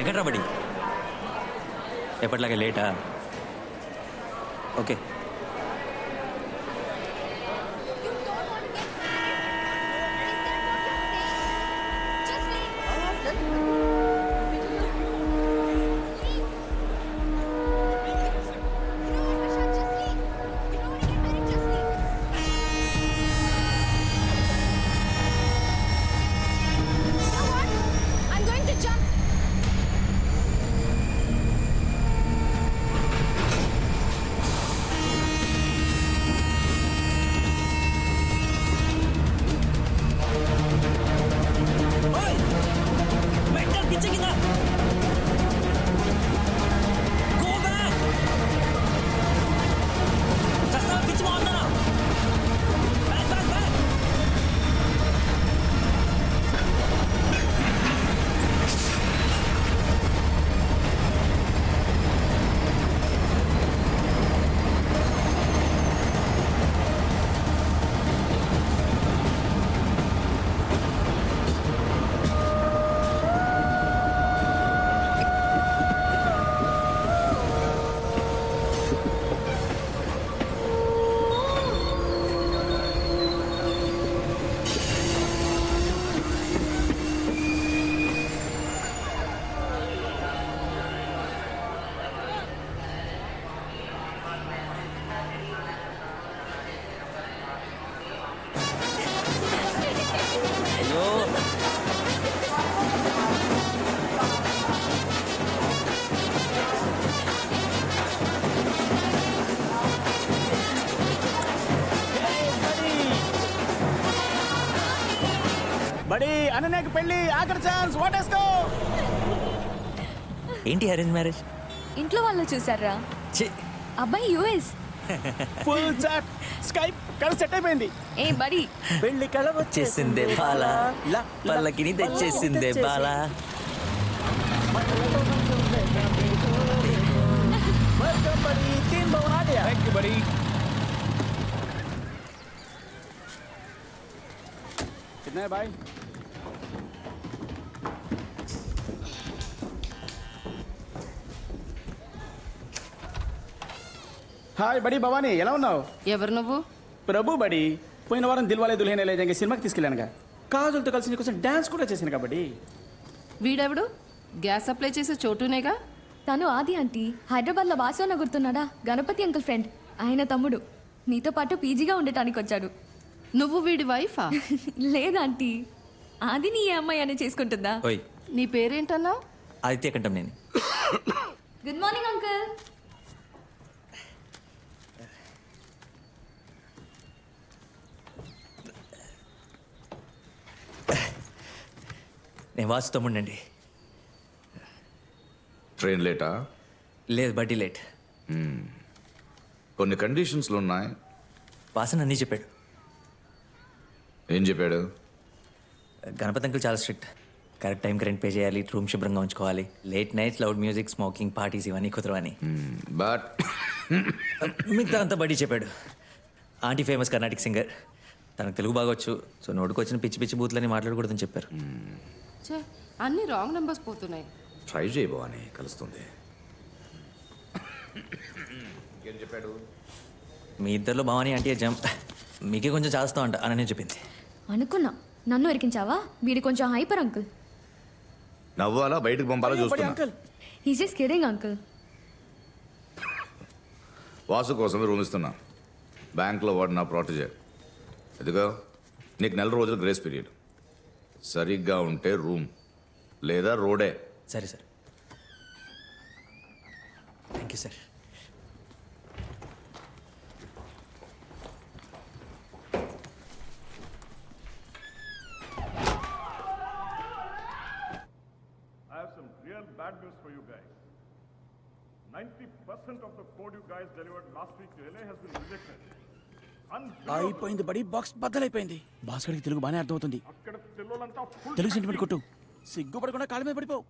ఎక్కడ రాబడి ఎప్పటిలాగే లేటా? ఓకే. అనన్యకి పెళ్లి ఆఖరి ఛాన్స్ ఓటేసుకో. ఏంటి అరేంజ్ మ్యారేజ్? ఇంట్లో వాళ్ళు చూసారా? అబ్బాయి యుఎస్. ఫుల్ చాట్ స్కైప్ కల సెట్ అయిపోయింది. ఏ బడి పెళ్లి కల వచ్చేసిందే బాలా, పల్లకిని తెచ్చేసిందే బాలా. कितना है भाई? హాయ్ బడి భవానీ, ఎలా ఉన్నావు? ఎవరు నువ్వు? ప్రభు బడి. పోయిన వారం దిల్వాలే దుల్హనియా లే జాయేంగే సినిమాకి తీసుకెళ్ళానుగా. కాజల్తో కలిసి నీకోసం డాన్స్ కూడా చేశాను కాబట్టి. వీడెవడు? గ్యాస్ సప్లై చేసే చోటునేగా. తను ఆది ఆంటీ, హైదరాబాద్లో వాసవన్న గుర్తున్నాడా? Ganapati uncle friend. ఆయన తమ్ముడు. నీతో పాటు పీజీగా ఉండటానికి వచ్చాడు. నువ్వు వీడి వైఫా? లేదాంటీ, ఆది నీ ఏ అమ్మాయి అని చేసుకుంటుందా? నీ పేరేంటన్నావు? ఆదిత్య కంటం నేను. Good morning uncle. నేను వాసు తమ్ముడండి. ట్రైన్ లేటా? లేదు, బడ్డీ లేట్. కొన్ని కండిషన్స్లు ఉన్నాయి. వాసన అన్నీ చెప్పాడు. ఏం చెప్పాడు? గణపతి అంకుల్ చాలా స్ట్రిక్ట్. కరెక్ట్ టైంకి రెంట్ పే చేయాలి, రూమ్ శుభ్రంగా ఉంచుకోవాలి, late nights loud music, smoking, parties ఇవన్నీ కుదరవని. బట్ మిగతా అంతా బడ్డీ చెప్పాడు. ఆంటీ ఫేమస్ కర్ణాటిక్ సింగర్, తనకు తెలుగు బాగొచ్చు. సో నోటుకు వచ్చిన పిచ్చి పిచ్చి బూత్లని మాట్లాడకూడదని చెప్పారు. అన్ని రాంగ్ నెంబర్స్ పోతున్నాయి. ట్రై చేయబోవని కలుస్తుంది. ఏం చెప్పాడు? మీ ఇద్దరిలో భవానీ ఆంటీ జంప్, మీకే కొంచెం చేస్తావు అంట అని నేను చెప్పింది. అనుకున్నా, నన్ను ఎరికించావా? వీడి కొంచెం హైపర్ అంకుల్. నవ్వాలా బయటకు పంపాలా చూస్తున్నా. He's just kidding uncle. Vasu కోసమే రూమ్ ఇస్తున్నా. బ్యాంక్లో వాడు నా ప్రొటెజే. ఎదుగో, నీకు 4 రోజులు గ్రేస్ పీరియడ్. సరిగ్గా ఉంటే రూమ్, లేదా రోడే. సరే sir, thank you sir. I have some real bad news for you guys. 90% of the code you guys delivered last week to LA has been rejected. అయిపోయింది బడి, బాక్స్ బద్దలైపోయింది. భాస్కర్కి తెలుగు బాగానే అర్థమవుతుంది. తెలుగు సెంటిమెంట్ కొట్టు, సిగ్గుపడకుండా కాళ్ళ మీద పడిపోవు.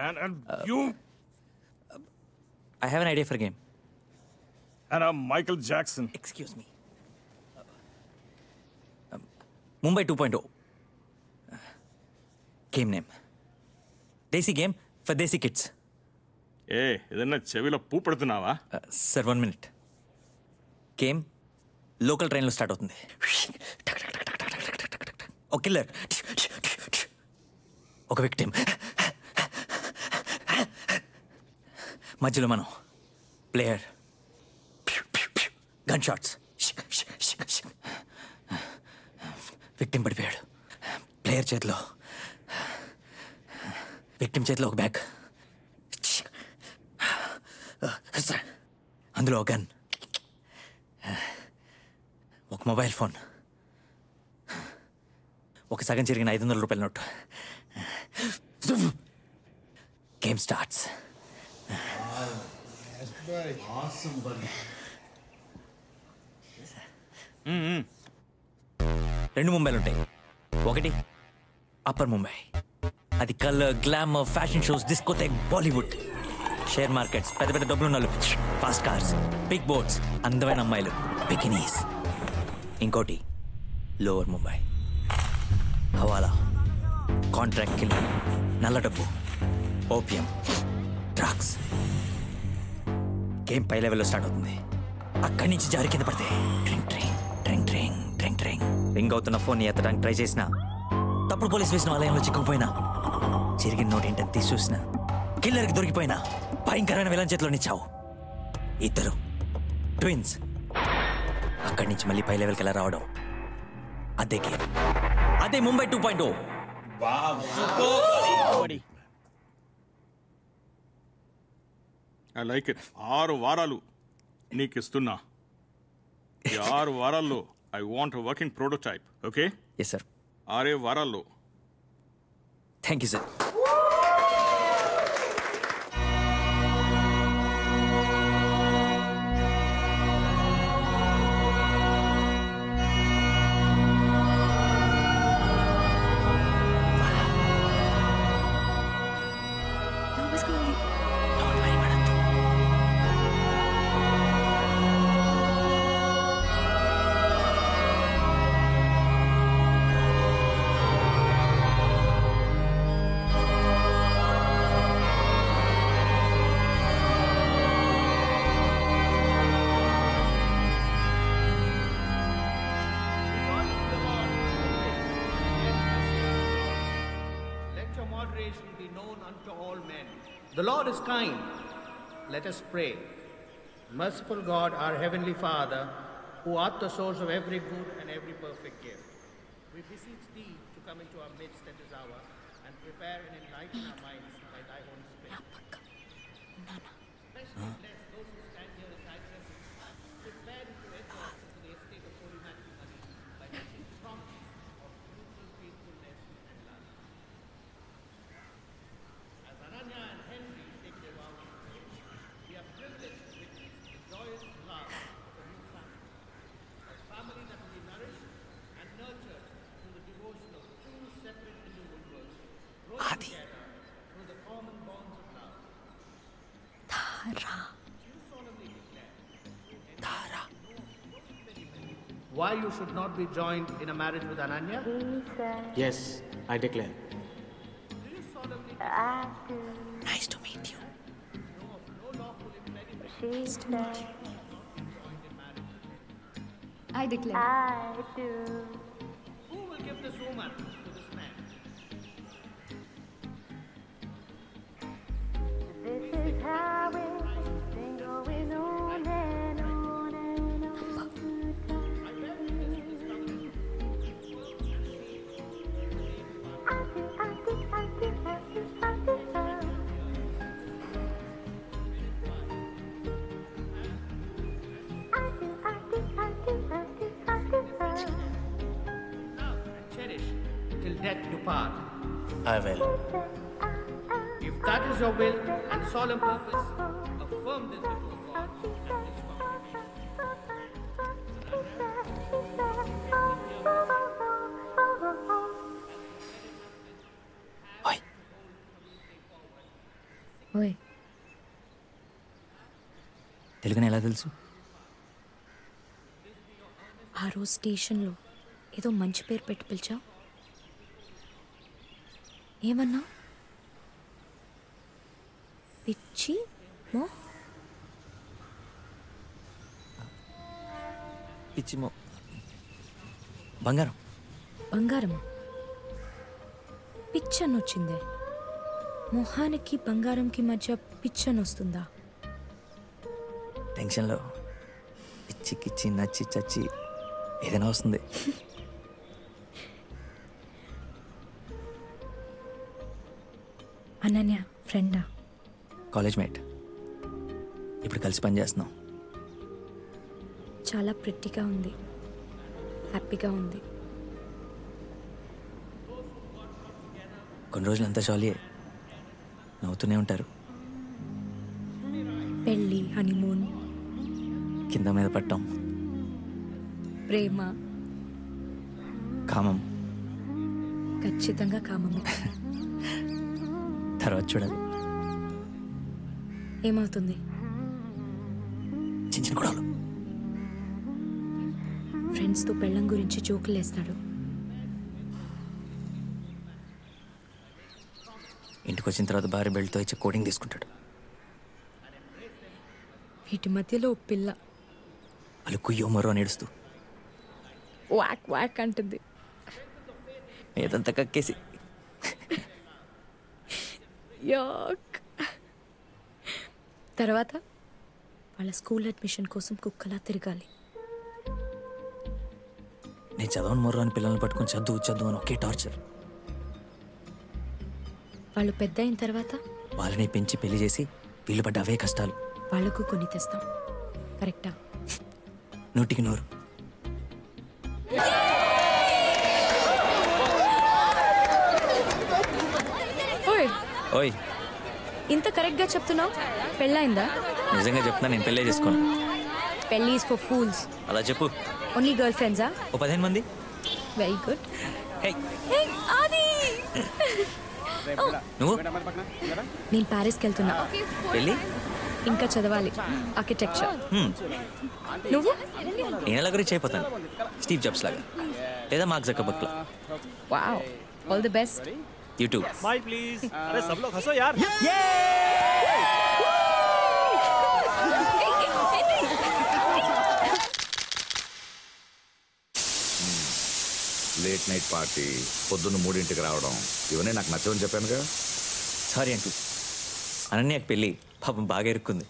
And you? I have an idea for a game. And I'm Michael Jackson. Excuse me. Mumbai 2.0. Game name. Desi game for desi kids. ఏదన్నా చెవిలో పూ పెడుతున్నావా? Sir 1 minute. గేమ్ లోకల్ ట్రైన్లో స్టార్ట్ అవుతుంది. ఒక కిల్లర్, ఒక విక్టిమ్, మధ్యలో మనం ప్లేయర్. Gun shots. విక్టిమ్ పడిపోయాడు. ప్లేయర్ చేతిలో, విక్టిమ్ చేతిలో ఒక బ్యాగ్, అందులో ఒక గన్, ఒక మొబైల్ ఫోన్, ఒక సగం చెరిగిన 500 రూపాయల నోటు. Game starts. రెండు ముంబైలు ఉంటాయి. ఒకటి అప్పర్ ముంబై, అది colour, glamour, fashion shows, discotheque, Bollywood, share markets, పెద్ద పెద్ద డబ్బులు ఉన్న ఫాస్ట్ కార్స్, బిగ్ బోట్స్, అందమైన అమ్మాయిలు, బికినీస్. ఇంకోటి లోవర్ ముంబై, హవాలా, కాంట్రాక్ట్ కిల్లింగ్, నల్ల డబ్బు, ఓపియం, డ్రగ్స్. గేమ్ పై లెవెల్లో స్టార్ట్ అవుతుంది. అక్కడి నుంచి జారి కింద పడితే ట్రింగ్ ట్రింగ్ ట్రింగ్ ట్రింగ్ ట్రింగ్ ట్రింగ్ రింగ్ అవుతున్న ఫోన్ ఎత్తడానికి ట్రై చేసినా, తప్పుడు పోలీస్ వేసిన వలయంలో చిక్కుపోయినా, చిరిగిన నోట్ ఏంటని తీసి చూసినా, కిల్లర్కి దొరికిపోయినా, భయంకరమైన విలన్ చేతిలో నిచ్చావు. ఇద్దరు ట్విన్స్. అక్కడి నుంచి మళ్ళీ పై లెవెల్కి ఎలా రావడం, అదే గేమ్, అదే ముంబై 2.0. I like it. 6 వారాలు నీకు ఇస్తున్నా. ఈ 6 వారాల్లో I want working prototype. Okay? Yes sir. 6 వారాల్లో. Thank you sir. Be known unto all men. The Lord is kind. Let us pray. Merciful God, our heavenly Father, who art the source of every good and every perfect gift, we beseech thee to come into our midst at this hour and prepare and enlighten our minds by thy Holy Spirit. Especially bless those who stand here in thy presence, prepared to enter into the estate of holy matrimony by making promises of mutual faithfulness and love. As Ananya and Henry take their vows of marriage, we are privileged to witness the joyous love of a new family. A family that will be nourished and nurtured through the devotion of two separate individuals, growing together through the common bonds of love. You solemnly declare why you should not be joined in a marriage with Ananya? Yes, I declare. Do you solemnly Nice to meet you. know of no lawful impediment I declare. who will give this woman to this man? This is how it's been going on and on and on. Love and cherish till death do part. I will. If that is your will and solemn purpose, affirm this before God and this congregation. ఓయ్, ఓయ్, తెలుగుని ఎలా తెలుసు? ఆ రోజు స్టేషన్లో ఏదో మంచి పేరు పెట్టి పిలిచావు. ఏమన్నా? పిచ్చి మో పిచ్చిమో బంగారం. బంగారమా? పిచ్చని వచ్చిందే. మొహానికి బంగారంకి మధ్య పిచ్చని వస్తుందా? టెన్షన్లో పిచ్చి కిచ్చి నచ్చి చచ్చి ఏదైనా వస్తుంది. అనన్య ఫ్రెండా? College mate. ఇప్పుడు కలిసి పని చేస్తున్నాం. చాలా ప్రిట్టిగా ఉంది, హ్యాపీగా ఉంది. కొన్ని రోజులు అంతా జాలీయే, నవ్వుతూనే ఉంటారు. పెళ్ళి, హనీమూన్, కింద మీద పట్టం, ప్రేమ, కామం. ఖచ్చితంగా కామమే. తర్వాత చూడాలి. ఏమవుతుంది? చిన్న చిన్న గొడవలు. ఫ్రెండ్స్తో పెళ్ళం గురించి జోకులు వేస్తాడు. ఇంటికి వచ్చిన తర్వాత భార్య బెల్ట్తో ఇచ్చి కోడింగ్ తీసుకుంటాడు. వీటి మధ్యలో ఓ పిల్ల వాళ్ళు కుయ్యో మరో అని ఏడుస్తూ వాక్ వాక్ అంటుంది. ఏదంతా కక్కేసి యాక్. తర్వాత వాళ్ళ స్కూల్ అడ్మిషన్ కోసం కుక్కలా తిరగాలి. నేను చదవని మొర్రో అని పిల్లల్ని పట్టుకొని చదువు చదువు అని ఒకే టార్చర్. వాళ్ళు పెద్ద అయిన తర్వాత వాళ్ళని పెంచి పెళ్లి చేసి వీళ్ళు పడ్డ అవే కష్టాలు. వాళ్ళకు కొని తెస్తాం. కరెక్టా? 100కి 100. ఓయ్, ఓయ్ ఇంత కరెక్ట్గా చెప్తున్నావు. పెళ్ళైందా? నిజంగా చెప్తున్నా, నేను పెళ్ళే చేసుకోను. పెళ్ళి ఈజ్ ఫర్ ఫూల్స్. అలా చెప్పు. ఓన్లీ గర్ల్ ఫ్రెండ్సా? ఓ 15 మంది. Very good. హే ఆది, నువ్వు? నేను ప్యారిస్కి వెళ్తున్నా. పెళ్ళి ఇంకా చదవాలి, ఆర్కిటెక్చర్. నువ్వు? నేను ఎలా గురించి అయిపోతాను, స్టీవ్ జాబ్స్ లాగా, లేదా mark Zuckerberg law. Wow, all the best. YouTube. Smile please. अरे सब लोग हंसो यार. లేట్ నైట్ పార్టీ, పొద్దున్న 3ంటికి రావడం, ఇవన్నీ నాకు నచ్చవని చెప్పానుగా. Sorry uncle. అనన్యకి పెళ్ళి పాపం బాగా ఇరుక్కుంది.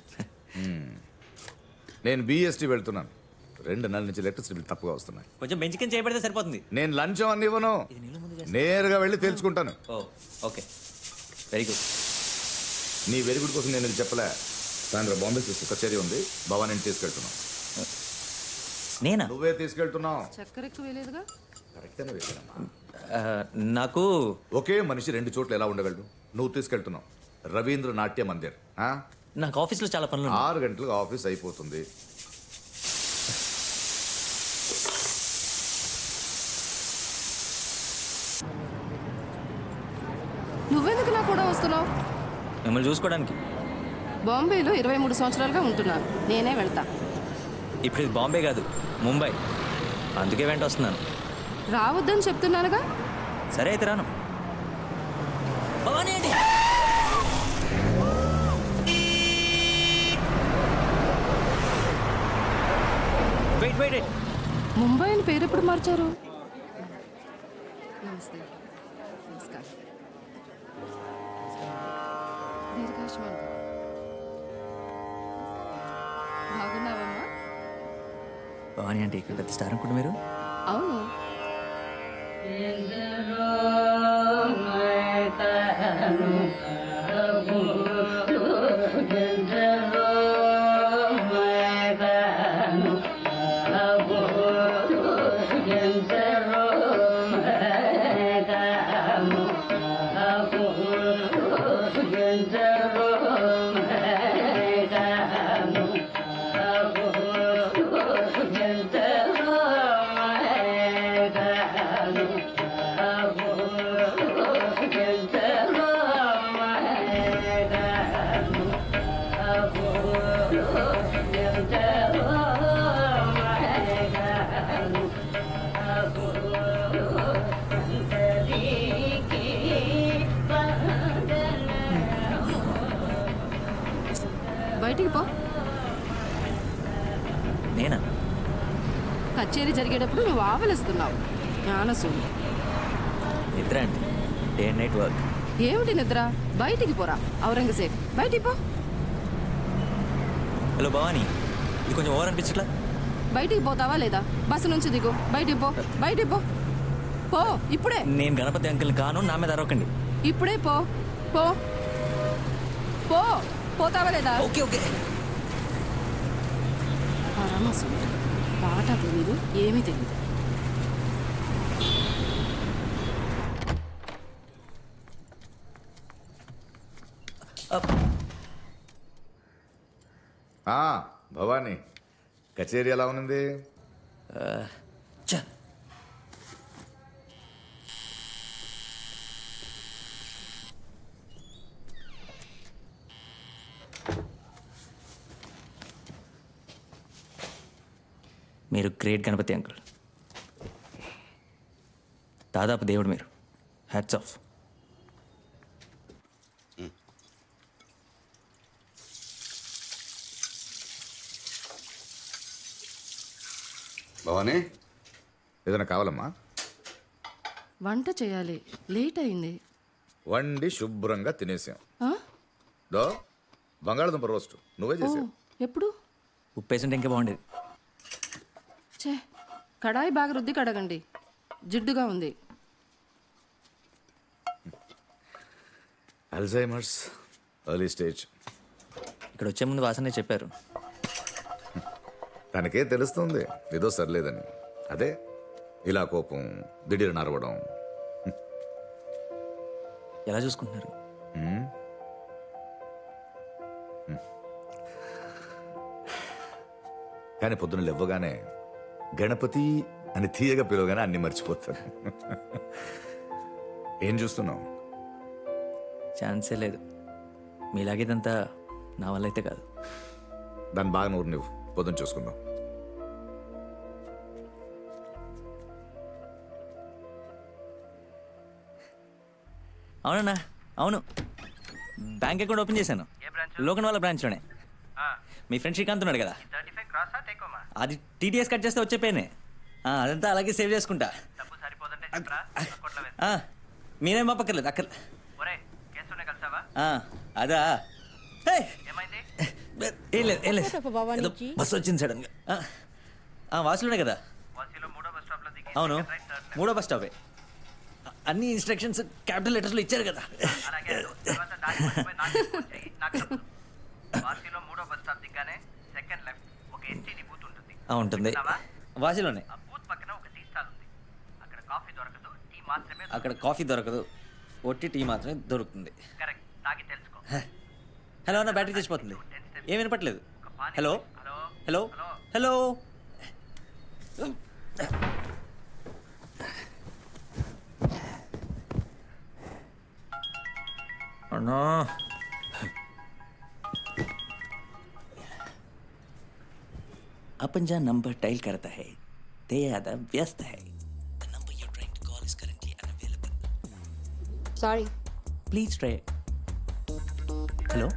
నేను బీఎస్టీ వెళ్తున్నాను. 2 నెలల నుంచి ఎలక్ట్రిసిటీ బిల్ తప్పుగా వస్తున్నాయి. కొంచెం బెంచ్కిని చేయబడితే సరిపోతుంది. నేను లంచం అన్ని ఇవ్వను, నేరుగా వెళ్ళి తెలుసుకుంటాను. ఓ ఓకే, వెరీ గుడ్. నీ వెరీ గుడ్ కోసం నేను ఇది చెప్పలే. సాయంత్రం బాంబే సిస్టర్ కచేరీ ఉంది, భవానీ తీసుకెళ్తున్నావు. నేనా? నువ్వే తీసుకెళ్తున్నావు. చక్కెర ఎక్కువ వేయలేదుగా? కరెక్ట్గానే వేసానమ్మా. నాకు ఒకే మనిషి 2 చోట్ల ఎలా ఉండగలడు? నువ్వు తీసుకెళ్తున్నావు రవీంద్ర నాట్య మందిర్. నాకు ఆఫీస్లో చాలా పనులు. 6 గంటలకు ఆఫీస్ అయిపోతుంది. నువ్వెందుకు నా కూడా వస్తున్నావు? మిమ్మల్ని చూసుకోవడానికి. బాంబేలో 23 సంవత్సరాలుగా ఉంటున్నాను, నేనే వెళ్తా. ఇప్పుడు ఇది బాంబే కాదు, ముంబై. అందుకే వెంట వస్తున్నాను. రావద్దని చెప్తున్నానుగా. సరే అయితే రాను. భవానీ అండి. Wait wait wait. ముంబై అని పేరు ఎప్పుడు మార్చారు? నమస్తే. నమస్కారం. దీర్ఘాయుష్మాన్. బాగున్నావమ్మా? భవానీ అంటే ఇక్కడ పెద్ద స్టార్ అనుకుంటు మీరు? అవును. బయటికి పో. నేనా? కచేరీ జరిగేటప్పుడు నువ్వు ఆవలిస్తున్నావు. జ్ఞానశూన్యం. నిద్ర అండి, డే అండ్ నైట్ వర్క్. ఏమిటి నిద్ర? బయటికి పోరా ఔరంగజేబ్, బయటికి పో. హలో భవానీ, ఇది కొంచెం ఓవర్ అనిపించట్లా? బయటికి పోతావా లేదా? బస్సు నుంచి దిగు, బయటికి పో, బయటికి పో. పో ఇప్పుడే. నేను గణపతి అంకుల్ కాను, నా మీద అరవకండి. ఇప్పుడే పో, పో, పో. పోతావా లేదా? Okay okay. పరమశుడు, పాట తెలీదు, ఏమీ తెలీదు. భవానీ, కచేరీ ఎలా ఉంది? మీరు గ్రేట్ గణపతి అంకుల్, దాదాపు దేవుడు మీరు. Hats off. భవానీ, ఏదైనా కావాలమ్మా? వంట చేయాలి, లేట్ అయింది. వండి శుభ్రంగా తినేసాం. ఆ? దో బంగాళదుంప రోస్ట్ నువ్వే చేసావు. ఎప్పుడు? ఉప్పేసుంటే ఇంకా బాగుండేది. చే, కడాయి బాగా రుద్ది కడగండి, జిడ్డుగా ఉంది. Alzheimer's early stage. ఇక్కడ వచ్చే ముందు వాసనే చెప్పారు. తనకే తెలుస్తుంది ఏదో సర్లేదని. అదే ఇలా కోపం, దిడీరు నరవడం. ఎలా చూసుకుంటున్నారు? కానీ పొద్దున్న లేవగానే గణపతి అని తీయగా పిలవగానే అన్ని మర్చిపోతారు. ఏం చూస్తున్నావు? ఛాన్సే లేదు. మీలాగేదంతా నా వల్ల అయితే కాదు. దాన్ని బాగా నూరు నువ్వు పొద్దున్న చూసుకుందాం. అవునన్నా, అవును. బ్యాంక్ అకౌంట్ ఓపెన్ చేశాను, లోకన్ వాళ్ళ బ్రాంచ్లోనే. మీ ఫ్రెండ్ శ్రీకాంత్ ఉన్నాడు కదా, అది టీటీఎస్ కట్ చేస్తే వచ్చే పేనే. అదంతా అలాగే సేవ్ చేసుకుంటా. మీరేం పంపక్కర్లేదు అక్కడ. అదా ఏం లేదు, ఏం లేదు. బస్సు వచ్చింది సడన్గా. వాసులోనే కదా? అవును, 3వ బస్ స్టాపే. అన్ని ఇన్స్ట్రక్షన్స్ క్యాపిటల్ లెటర్స్లో ఇచ్చారు కదా. ఉంటుంది వాసిలోనే. అక్కడ కాఫీ దొరకదు, ఒట్టి టీ మాత్రమే దొరుకుతుంది. హలో అన్న, బ్యాటరీ చచ్చిపోతుంది. ఏం వినపట్లేదు. Hello hello hello. అన్నా, अपन जहाँ नंबर डायल करता है ते ज़्यादा व्यस्त है. The number you're trying to call is currently unavailable. Sorry. Please try. Hello?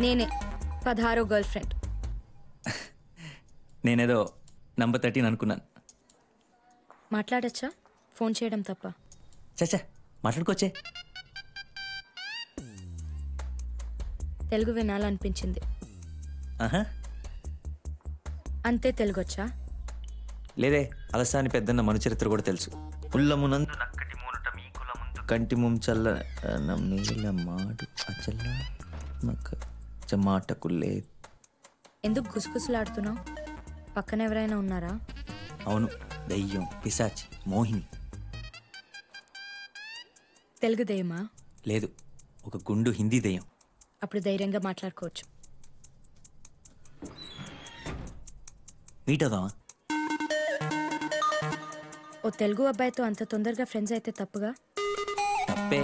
నేనే 16వ గర్ల్ ఫ్రెండ్. నేనేదో నంబర్ 13 అనుకున్నాను. మాట్లాడచ్చా? ఫోన్ చేయడం తప్ప. చచ్చా, మాట్లాడుకోవచ్చే. తెలుగు వినాలనిపించింది. అంతే. తెలుగొచ్చా? లేదే, అలసాని పెద్దన్న మన చరిత్ర కూడా తెలుసు. పుల్లమునందు నక్కటి మూనట మీకుల ముందు కంటి ముంచల్ల నమ్మీల మాడు అచల్ల నక్క మాటకుల్లే. ఎందుకు గుసగుసలాడుతున్నావు? పక్కన ఎవరైనా ఉన్నారా? అవును, దయ్యం, పిశాచి, మోహిని. తెలుగు దయ్యమా? లేదు, ఒక గుండు హిందీ దయ్యం. అప్పుడు ధైర్యంగా మాట్లాడుకోవచ్చు. మీట్ అవుదామా? ఓ తెలుగు అబ్బాయితో అంత తొందరగా ఫ్రెండ్స్ అయితే తప్పుగా? తప్పే.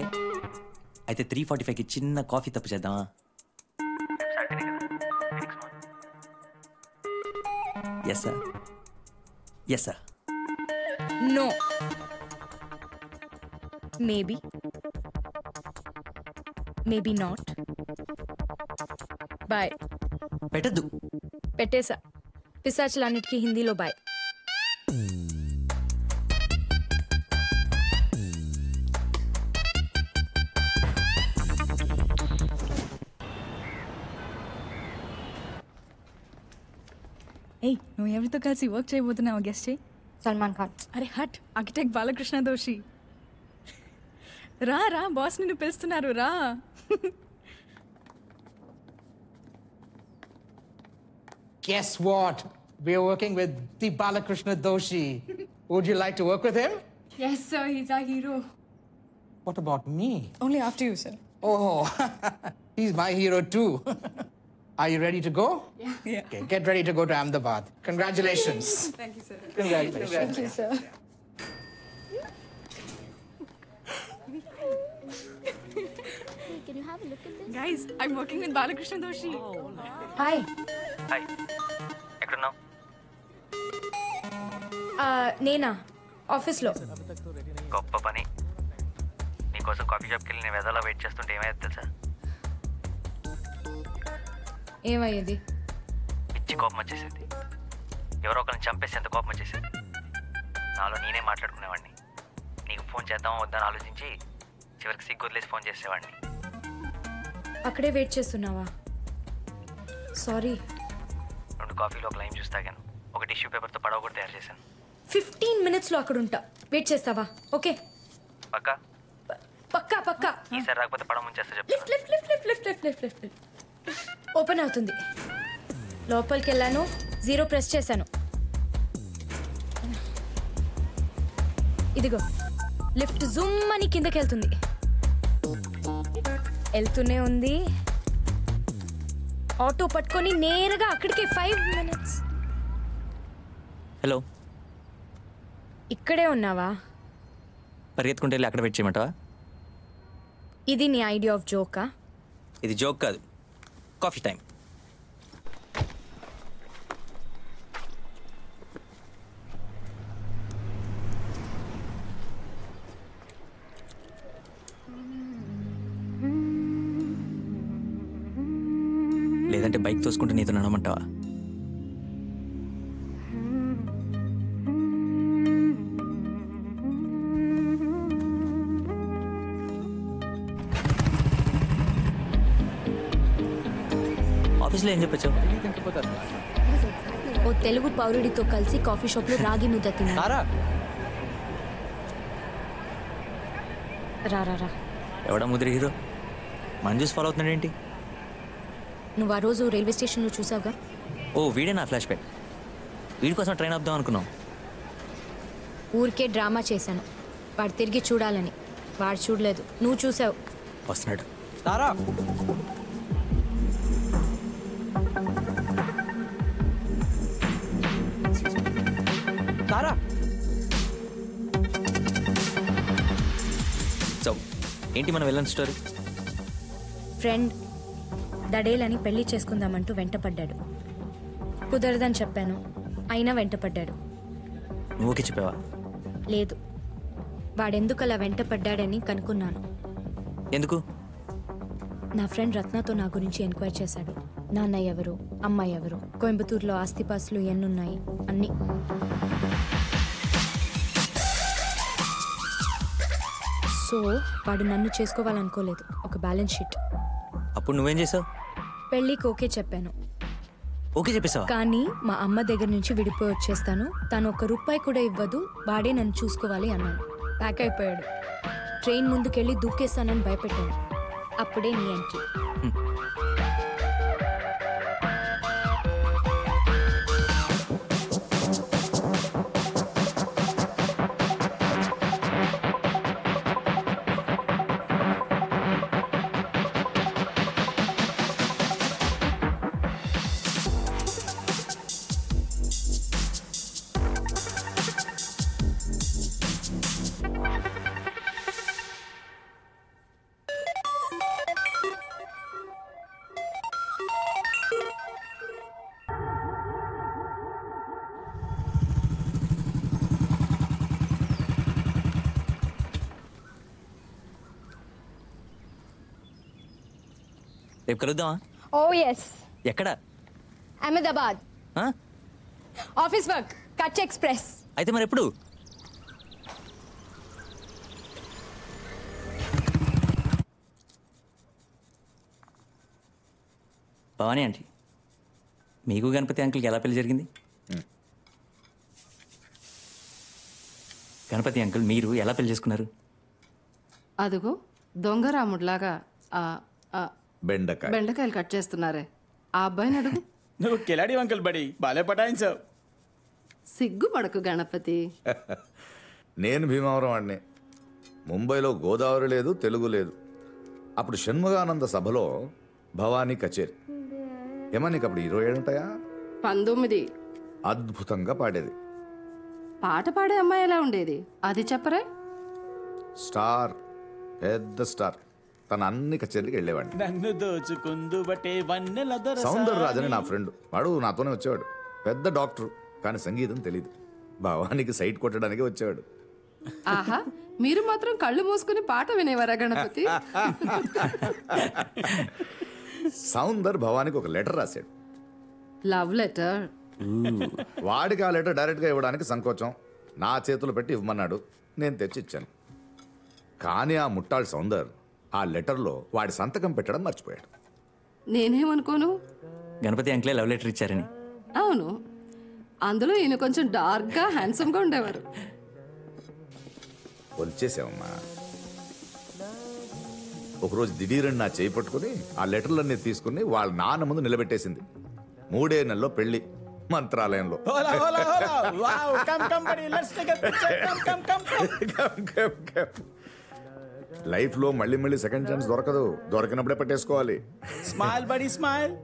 అయితే 3:45కి చిన్న కాఫీ తప్పు చేద్దామా? Yes sir yes sir no maybe maybe not boy. పెట్టద్దు. పెట్టేశా. పిశాచులన్నిటికీ హిందీలో బాయ్. ఏయ్, నువ్వు ఎవరితో కలిసి వర్క్ చేయబోతున్నావు గెస్ట్ చేయి. సల్మాన్ ఖాన్. అరే హట్, ఆర్కిటెక్ట్ బాలకృష్ణ దోషి. రా రా, బాస్ నిన్ను పిలుస్తున్నారు, రా. Guess what? We're working with the Balakrishna Doshi. Would you like to work with him? Yes sir, he's our hero. What about me? Only after you, sir. Oh, he's my hero too. Are you ready to go? Yeah. Okay, get ready to go to Ahmedabad. Congratulations. Thank you, sir. Congratulations. Thank you, sir. Can you have a look at this? Guys, I'm working with Balakrishna Doshi. Hi. Hi, ఎక్కడున్నావు? నేనా? ఆఫీస్లో. గొప్ప పని. నీకోసం coffee షాప్కి వెళ్ళి నేను వెదలా wait చేస్తుంటే ఏమైంది తెలుసా? ఏమయ్యేది? పిచ్చి కోపం వచ్చేసింది. ఎవరో ఒకరిని చంపేసి ఎంత కోపం వచ్చేసింది. నాలో నేనే మాట్లాడుకునేవాడిని. నీకు ఫోన్ చేద్దామో వద్దని ఆలోచించి చివరికి సిగ్గు వదిలేసి ఫోన్ చేసేవాడిని. అక్కడే వెయిట్ చేస్తున్నావా? సారీ. 2 కాఫీలో ఒక లైమ్ జ్యూస్ తాగాను. ఒక టిష్యూ పేపర్తో పడవ కూడా తయారు చేశాను. 15 minutesలో అక్కడ ఉంటా. వెయిట్ చేస్తావా? ఓకే. పక్కా? పక్కా పక్కా. ఈసారి రాకపోతే పడవ ముంచేస్తా లిఫ్ట్ చెప్తాను. Lift lift lift lift lift lift lift lift. Open అవుతుంది. లోపలికి వెళ్ళాను, 0 ప్రెస్ చేశాను. ఇదిగో లిఫ్ట్ జూమ్ అని కిందకి వెళ్తుంది. వెళ్తూనే ఉంది. ఆటో పట్టుకొని నేరుగా అక్కడికే 5 minutes. హలో, ఇక్కడే ఉన్నావా? పరిగెత్తుకుంటే వెళ్ళి అక్కడ వెయిట్ చేయమంటావా? ఇది నీ ఐడియా ఆఫ్ జోకా? ఇది జోక్ కాదు, కాఫీ టైం. లేదంటే బైక్ తోసుకుంటూ నీతో నడమంటావా? ఆఫీస్లో ఏం చెప్పచ్చు? ఓ తెలుగు పౌరుడితో కలిసి కాఫీ షాప్ లో రాగి ముద్ద తిన్నా. రా రా రా. ఎవడా ముదిరి హీరో? మంజూస్ ఫాలో అవుతున్నాడు ఏంటి? నువ్వు ఆ రోజు రైల్వే స్టేషన్లో చూసావుగా? ఓ వీడే నా ఫ్లాష్ బ్యాక్. వీడి కోసం ట్రైన్ ఆపుదాం అనుకున్నాం. ఊరికే డ్రామా చేశాను వాడు తిరిగి చూడాలని. వాడు చూడలేదు, నువ్వు చూసావు. వస్తున్నాడు. తారా, తారా. సో ఏంటి మన వెళ్ళని స్టోరీ? ఫ్రెండ్ దడేలని పెళ్లి చేసుకుందామంటూ వెంటపడ్డాడు. కుదరదని చెప్పాను, అయినా వెంటపడ్డాడు. నువ్వు ఓకే చెప్పావా? లేదు, వాడెందుకు అలా వెంటపడ్డాడని కనుక్కున్నాను. ఎందుకు? నా ఫ్రెండ్ రత్నతో నా గురించి ఎంక్వైరీ చేశాడు. నాన్న ఎవరు, అమ్మ ఎవరు, కోయంబత్తూరులో ఆస్తిపాస్తులు ఎన్నున్నాయి అన్నీ. సో వాడు నన్ను చేసుకోవాలనుకోలేదు. ఒక బ్యాలెన్స్ షీట్. అప్పుడు నువ్వేం చేసావు? పెళ్ళికి ఓకే చెప్పాను. ఓకే చెప్పేసావా? కానీ మా అమ్మ దగ్గర నుంచి విడిపోయి వచ్చేస్తాను, తను ₹1 కూడా ఇవ్వదు, వాడే నన్ను చూసుకోవాలి అన్నాను. ప్యాక్ అయిపోయాడు. ట్రైన్ ముందుకెళ్ళి దూకేస్తానని భయపెట్టాను. అప్పుడే నీ ఎంట్రీ. రేపు కలుద్దామా? ఓ ఎస్. ఎక్కడ? అహ్మదాబాద్. ఆ? Office work, Kutch express. అయితే మరి ఎప్పుడు? భవానీ ఆంటీ, మీకు గణపతి అంకుల్కి ఎలా పెళ్లి జరిగింది? గణపతి అంకుల్ మీరు ఎలా పెళ్లి చేసుకున్నారు? అదుగో దొంగరాముడిలాగా బెండకాయ బెండకాయలు కట్ చేస్తున్నారే ఆ అబ్బాయిని అడుగు. నువ్వు కిలాడి అంకుల్ బడి బాలే పటాయించావు. సిగ్గుపడకు గణపతి. నేను భీమవరం వాడిని. ముంబైలో గోదావరి లేదు, తెలుగు లేదు. అప్పుడు షణ్ముగానంద సభలో భవానీ కచేరి. ఏమా నీకు అప్పుడు 27 ఉంటాయా? 19. అద్భుతంగా పాడేది. పాట పాడే అమ్మాయి ఎలా ఉండేది అది చెప్పరే? స్టార్, పెద్ద స్టార్. తన అన్ని కచేరీకి వెళ్ళేవాడిని. నన్ను దోచుకుందు బట్టే వన్నెల దొరసాని. సౌందరరాజ్ అని నా ఫ్రెండ్, వాడు నాతోనే వచ్చేవాడు. పెద్ద డాక్టర్, కానీ సంగీతం తెలీదు. భవానికి సైట్ కొట్టడానికి వచ్చేవాడు. ఆహా, మీరు మాత్రం కళ్ళు మూసుకుని పాట వినేవారా గణపతి? సౌందర్ భవానికి ఒక లెటర్ రాశాడు. Love letter? వాడికి ఆ లెటర్ డైరెక్ట్గా ఇవ్వడానికి సంకోచం. నా చేతులు పెట్టి ఇవ్వమన్నాడు. నేను తెచ్చి ఇచ్చాను. కానీ ఆ ముట్టాడు సౌందర్ ఆ లెటర్లో వాడి సంతకం పెట్టడం మర్చిపోయాడు. నేనేమనుకోను, గణపతి అంకులే లవ్ లెటర్ ఇచ్చారని. అవును, అందులో ఈయన కొంచెం డార్క్గా హ్యాండ్సమ్గా ఉండేవారు. వచ్చేసావమ్మా. ఒకరోజు దిಢీరని నా చేయి పట్టుకుని ఆ లెటర్లన్నీ తీసుకుని వాళ్ళ నాన్న ముందు నిలబెట్టేసింది. 3 నెలల్లో పెళ్లి, మంత్రాలయంలో. లైఫ్ లో మళ్ళీ మళ్ళీ సెకండ్ ఛాన్స్ దొరకదు. దొరకనప్పుడే పట్టేసుకోవాలి. Smile buddy smile.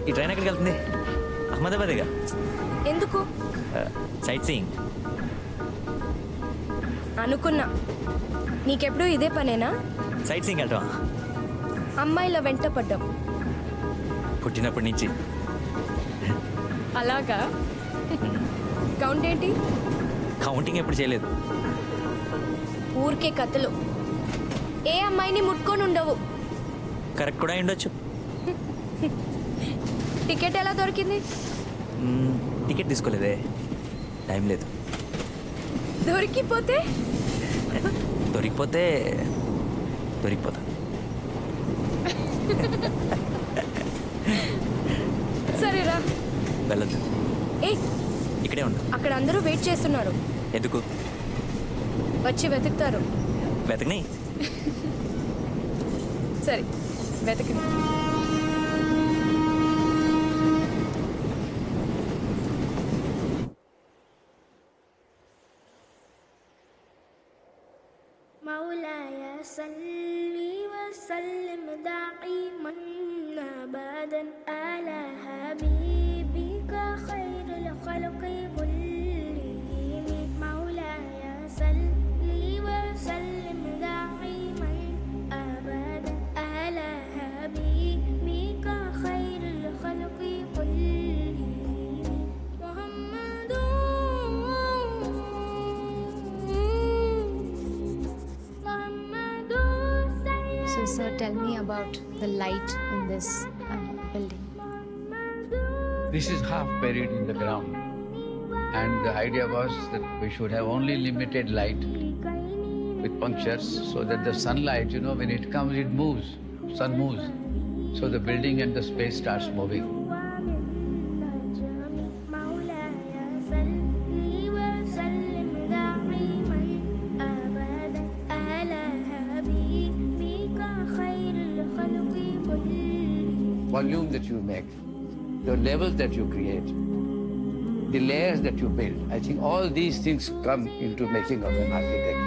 ఈ ట్రైన్ ఎక్కడికి వెళ్తుంది? అహ్మదాబాదేగా. ఎందుకు? సైట్ సీయింగ్ అనుకున్నా. నీకెప్పుడు ఇదే పనేనా? సైట్ సీయింగ్ వెళ్తావా? అమ్మాయిల వెంట పడ్డాం పుట్టినప్పటి నుంచి. అలాగా? కౌంట్ ఏంటి? కౌంటింగ్ ఎప్పుడు చేయలేదు. ఊరికే కథలు. ఏ అమ్మాయిని ముట్టుకొని ఉండవు. కరెక్ట్ కూడా ఉండొచ్చు. టికెట్ ఎలా దొరికింది? టికెట్ తీసుకోలేదే, టైం లేదు. దొరికిపోతే దొరికిపోతా. సరేరా. వెళ్ళొద్దు. ఏ ఇక్కడే ఉండు. అక్కడ అందరూ వెయిట్ చేస్తున్నారు. ఎందుకు? వచ్చి వెతుకుతారు. వెతకని. సరే వెతకని. مولاي صل وسلم دائما ابدا على حبيبك خير الخلق كلهم مولاي صل وسلم دائما ابدا على حبيبك خير الخلق كلهم محمد. So tell me about the light in this building. This is half buried in the ground, and the idea was that we should have only limited light with punctures so that the sunlight, when it comes, it moves, sun moves, so the building and the space starts moving. خير volume that you make, the levels that you create, the layers that you build. I think all these things come into making of an architect.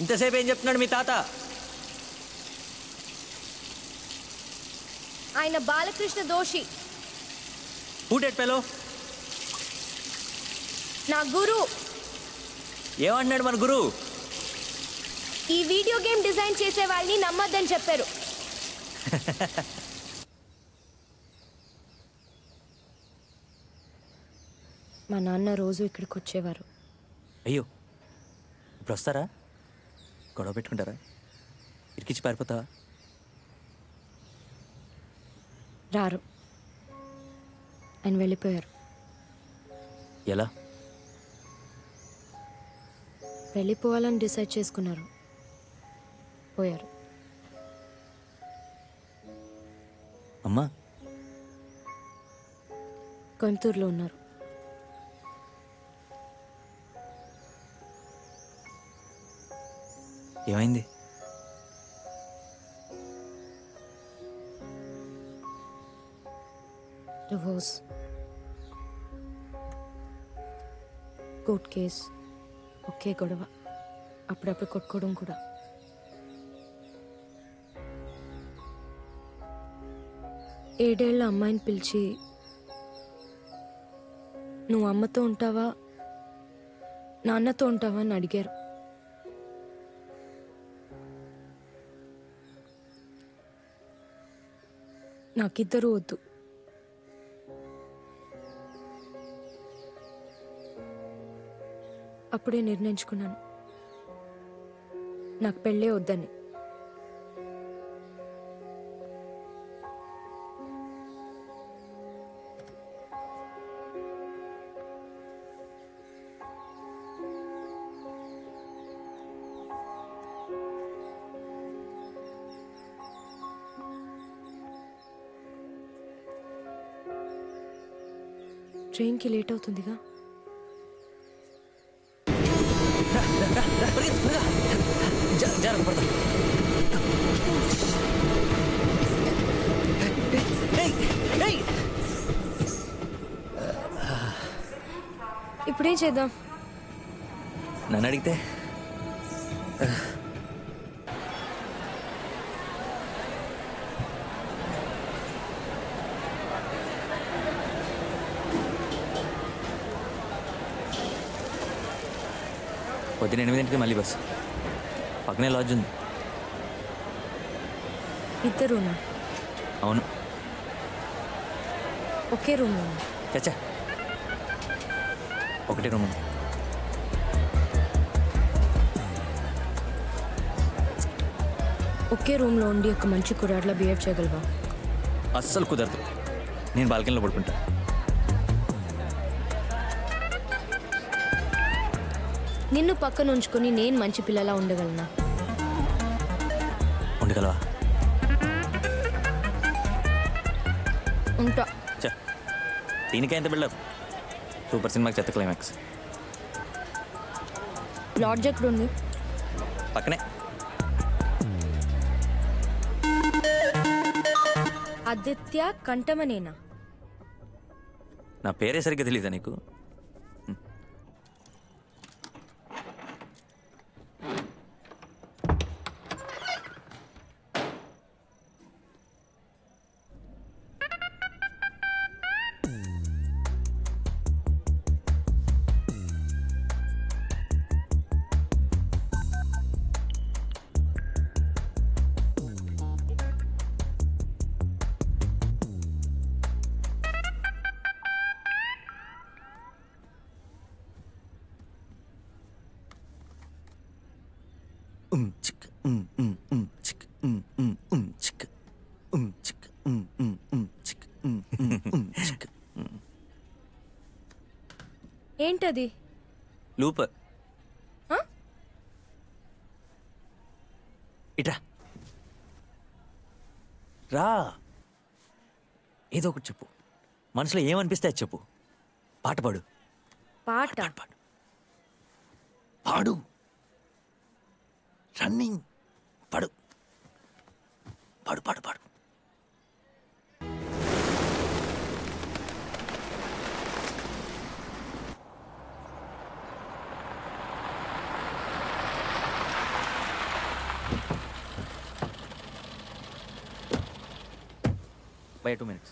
ఇంతసేపు ఏం చెప్తున్నాడు మీ తాత? ఆయన బాలకృష్ణ దోషి. పూటెట్ పెలో నా గురు. ఏమన్నాడు మన గురు? ఈ video game design చేసే వాళ్ళని నమ్మొద్దని చెప్పారు. మా నాన్న రోజు ఇక్కడికి వచ్చేవారు. అయ్యో, ఇప్పుడు వస్తారా? గొడవ పెట్టుకుంటారా? ఇరికిచ్చి పారిపోతావా? రారు. ఆయన వెళ్ళిపోయారు. ఎలా? వెళ్ళిపోవాలని డిసైడ్ చేసుకున్నారు. పోయారు. అమ్మా కోయంబత్తూరులో ఉన్నారు. ఏమైంది? డివోర్స్, కోర్ట్ కేస్, ఒకే గొడవ, అప్పుడప్పుడు కొట్టుకోవడం కూడా. ఏడేళ్ల అమ్మాయిని పిలిచి, నువ్వు అమ్మతో ఉంటావా నాన్నతో ఉంటావా అని అడిగారు. నాకిద్దరూ వద్దు. అప్పుడే నిర్ణయించుకున్నాను, నాకు పెళ్ళే వద్దని. ట్రైన్కి లేట్ అవుతుందిగా. ఇప్పుడేం చేద్దాం? నన్ను అడిగితే పొద్దున 8 మళ్ళీ బస్సు. పక్కనే లాడ్జ్ ఉంది. ఇద్దరునా? అవును. ఒకే రూమ్. చచ్చా, ఒకటే రూమ్ ఉంది. ఒకే రూమ్లో ఉండి ఒక మంచి కుర్రాడ్లా బిహేవ్ చేయగలవా? అస్సలు కుదరదు. నేను బాల్కనీలో పడుకుంటా. నిన్ను పక్కన ఉంచుకొని నేను మంచి పిల్లలా ఉండగలనా? ఉండగలవా? ఉంటా. దీనికే ఎంత బిల్డప్? సూపర్ సినిమాకి చెత్త క్లైమాక్స్. లాడ్జ్ ఎక్కడ ఉంది? పక్కనే. ఆదిత్య కంఠమనేనా? నా పేరే సరిగ్గా తెలీదా నీకు? అది లూప్ ఇట్రా రా ఏదో ఒకటి చెప్పు మనసులో ఏమనిపిస్తే అది చెప్పు పాట పాడు పాట పాడు రన్నింగ్ పాడు పాడు పాడు పాడు By 2 minutes.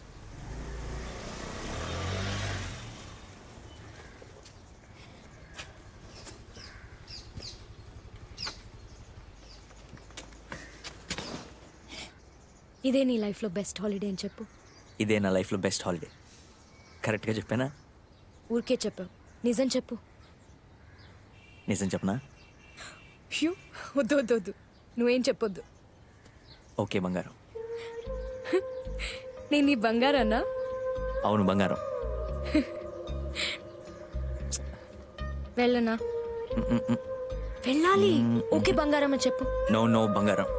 ఇదే నీ లైఫ్లో బెస్ట్ హాలిడే అని చెప్పు. ఇదే నా లైఫ్లో బెస్ట్ హాలిడే. కరెక్ట్గా చెప్పానా? ఊరికే చెప్పావు. నిజం చెప్పు. నిజం చెప్పనా? వద్దు వద్దు వద్దు, నువ్వేం చెప్పొద్దు. ఓకే బంగారం. నేను నీ బంగారన్నా? అవును బంగారం. వెళ్ళనా? వెళ్ళాలి. ఓకే బంగారం అని చెప్పు. నో నో బంగారం.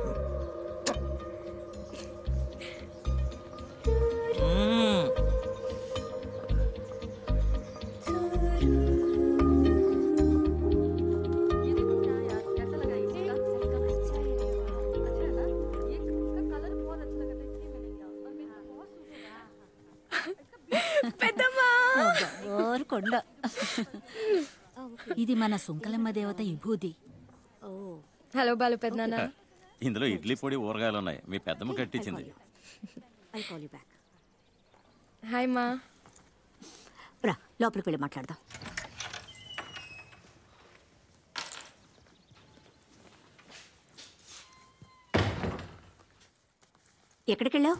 కొండ ఇది మన సుంకలమ్మ దేవత విభూది. హలో బాలు పెద్దనాన్న. ఇందులో ఇడ్లీ పొడి ఊరగాయలు ఉన్నాయి. మీ పెద్దమ్మ కట్టించింది. హాయ్ మా. రా లోపలికి వెళ్ళి మాట్లాడదాం. ఎక్కడికి వెళ్ళావు?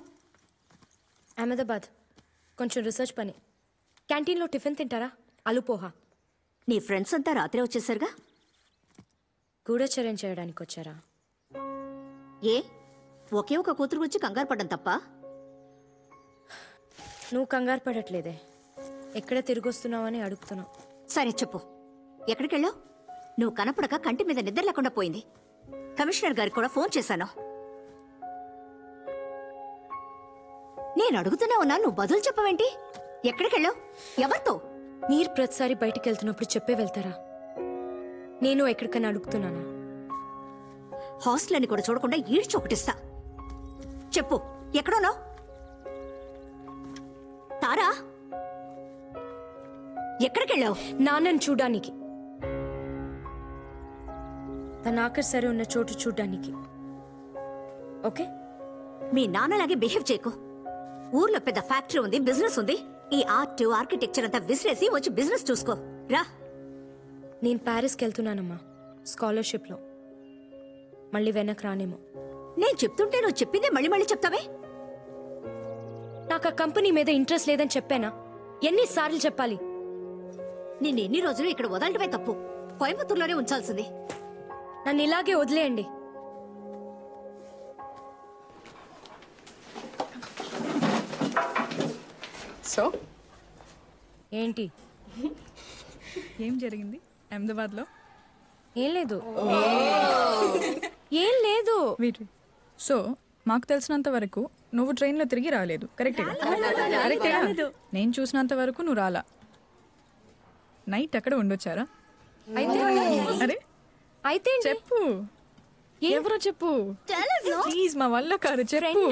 అహ్మదాబాద్. కొంచెం రీసెర్చ్ పని. క్యాంటీన్లో టిఫిన్ తింటారా? ఆలు పోహా. నీ ఫ్రెండ్స్ అంతా రాత్రే వచ్చేసారుగా. గూఢచర్యం చేయడానికి వచ్చారా? ఏ ఒకే ఒక కూతురు గురించి కంగారు పడ్డం తప్ప? నువ్వు కంగారు పడట్లేదే, ఎక్కడ తిరిగి వస్తున్నావని అడుగుతున్నావు. సరే చెప్పు, ఎక్కడికి వెళ్ళావు? నువ్వు కనపడక కంటి మీద నిద్ర లేకుండా పోయింది. కమిషనర్ గారికి కూడా ఫోన్ చేశాను. నేను అడుగుతూనే ఉన్నా, నువ్వు బదులు చెప్పవేంటి? ఎక్కడికి వెళ్ళావు? ఎవరితో? మీరు ప్రతిసారి బయటికి వెళ్తున్నప్పుడు చెప్పే వెళ్తారా? నేను ఎక్కడికైనా అడుగుతున్నానా? హాస్టల్ అని కూడా చూడకుండా ఈడ్చి ఒకటిస్తా. చెప్పు, ఎక్కడున్నావు? తారా, ఎక్కడికి వెళ్ళావు? నాన్నని చూడ్డానికి. తన ఆఖరి సరే ఉన్న చోటు చూడ్డానికి. ఓకే? మీ నాన్నలాగే బిహేవ్ చేయకు. ఊర్లో పెద్ద ఫ్యాక్టరీ ఉంది, బిజినెస్ ఉంది. ఈ ఆర్ట్ ఆర్కిటెక్చర్ అంతా విసిరేసి వచ్చి బిజినెస్ చూసుకో రా. నేను ప్యారిస్కి వెళ్తున్నానమ్మా, స్కాలర్షిప్లో. మళ్ళీ వెనక్కి రానేమో. నేను చెప్తుంటే నువ్వు చెప్పిందే మళ్ళీ మళ్ళీ చెప్తావే. నాకు ఆ కంపెనీ మీద ఇంట్రెస్ట్ లేదని చెప్పానా? ఎన్నిసార్లు చెప్పాలి? నిన్ను ఎన్ని రోజులు ఇక్కడ వదలటమే తప్పు. కోయంబత్తూరులోనే ఉంచాల్సింది. నన్ను ఇలాగే వదిలేయండి. సో ఏంటి? ఏం జరిగింది అహ్మదాబాద్లో? ఏం లేదు. ఏం లేదు. సో మాకు తెలిసినంత వరకు నువ్వు ట్రైన్లో తిరిగి రాలేదు. కరెక్టేగా? నేను చూసినంత వరకు నువ్వు రాలా. నైట్ అక్కడ ఉండొచ్చారా? అరే అయితే చెప్పు, ఎవరో చెప్పు ప్లీజ్. మా వల్ల కాదు, చెప్పు.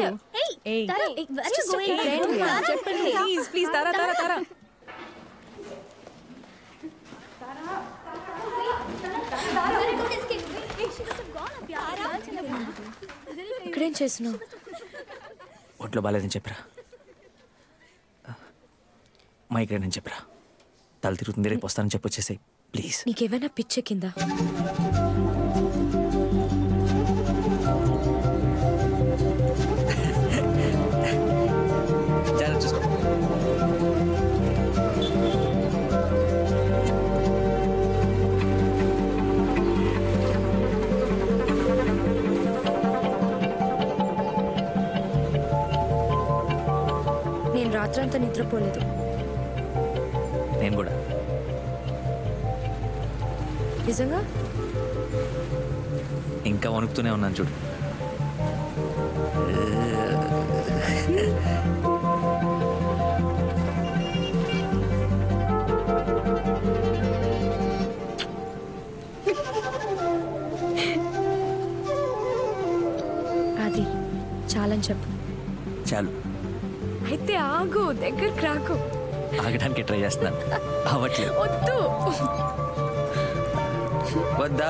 ప్లీజ్ ప్లీజ్ తారా తారా తారా. ఇక్కడేం చేస్తున్నావు? ఒంట్లో బాగాలేదని చెప్పరా, మైగ్రేన్ అని చెప్పరా, తల తిరుగుతుంది, రేపు వస్తానని చెప్పొచ్చేసాయి ప్లీజ్. నీకేమైనా పిచ్చే కింద? నేను రాత్రంతా నిద్రపోలేదు. నేను కూడా. నిజంగా ఇంకా వణుకుతూనే ఉన్నాను చూడు. అది చాలని చెప్పు. చాలు. అయితే ఆగు, దగ్గరికి రాకు. ఆగడానికి ట్రై చేస్తున్నాను, అవ్వట్లేదు. వద్దు. వద్దా?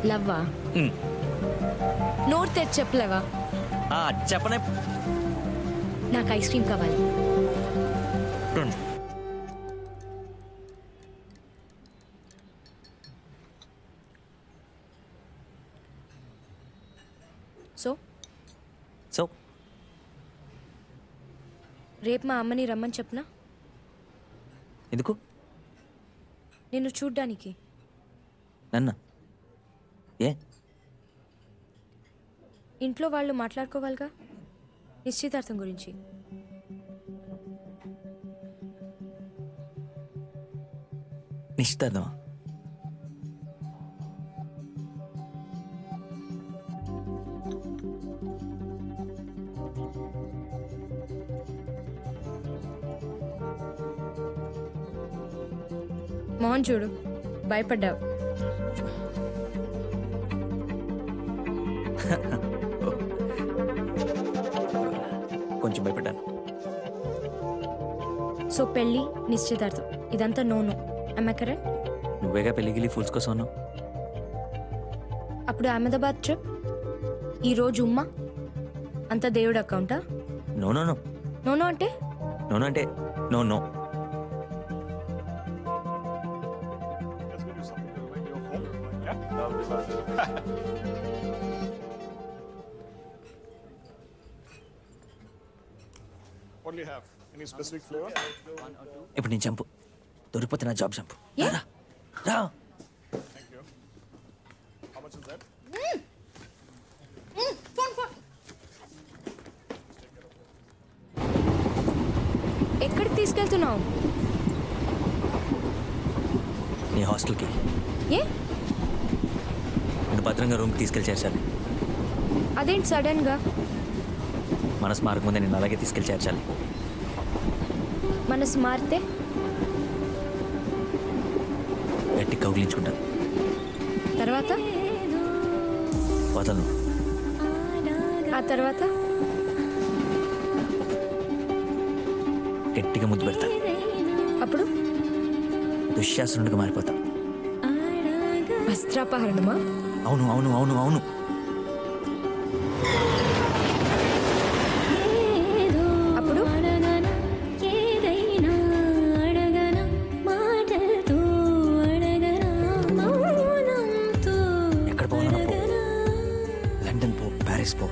లవ్వా? నోరు తెచ్చి చెప్పలేవా? చెప్పనే. నాకు ఐస్ క్రీమ్ కావాలి. సో సో రేపు మా అమ్మని రమ్మని చెప్పనా? ఎందుకు? నిన్ను చూడ్డానికి. నన్ను? ఏ? ఇంట్లో వాళ్ళు మాట్లాడుకోవాలిగా నిశ్చితార్థం గురించి. నిశ్చితార్థమా? మోహన్ చూడు, భయపడ్డావు. కొంచెం భయపడ్డాను. సో పెళ్ళి, నిశ్చితార్థం ఇదంతా నోను. am I correct? నువ్వేగా పెళ్ళిగిలి ఫుల్స్ కోసం ఉన్నావు. అప్పుడు అహ్మదాబాద్ ట్రిప్, ఈరోజు ఉమ్మా, అంత దేవుడు అకౌంటా? No no no. నోనో అంటే? నోనో అంటే no no. What do you have? Any specific flavor? ఇప్పుడు నేను చంపు, దొరికిపోతే నా జాబ్ చంపు. రా రా. Thank you. How much is that? ఎక్కడికి తీసుకెళ్తున్నావు? నీ హాస్టల్కి. ఏ? నేను భద్రంగా రూమ్కి తీసుకెళ్ళి చేర్చాలి. అదేంటి సడన్ గా? మనసు మారక ముందే నేను అలాగే తీసుకెళ్ళి చేర్చాలి. మనసు మారితే? గట్టి కౌగిలించుకుంటాను. తర్వాత? వదలను. ఆ తర్వాత? గట్టిగా ముద్దు పెడతా. అప్పుడు? దుశ్శాసనుడిగా మారిపోతా. వస్త్రాపహరణమా? అవును అవును అవును అవును. అప్పుడు? ఎక్కడ పోవాలన్నా పో, లండన్ పో, ప్యారిస్ పో,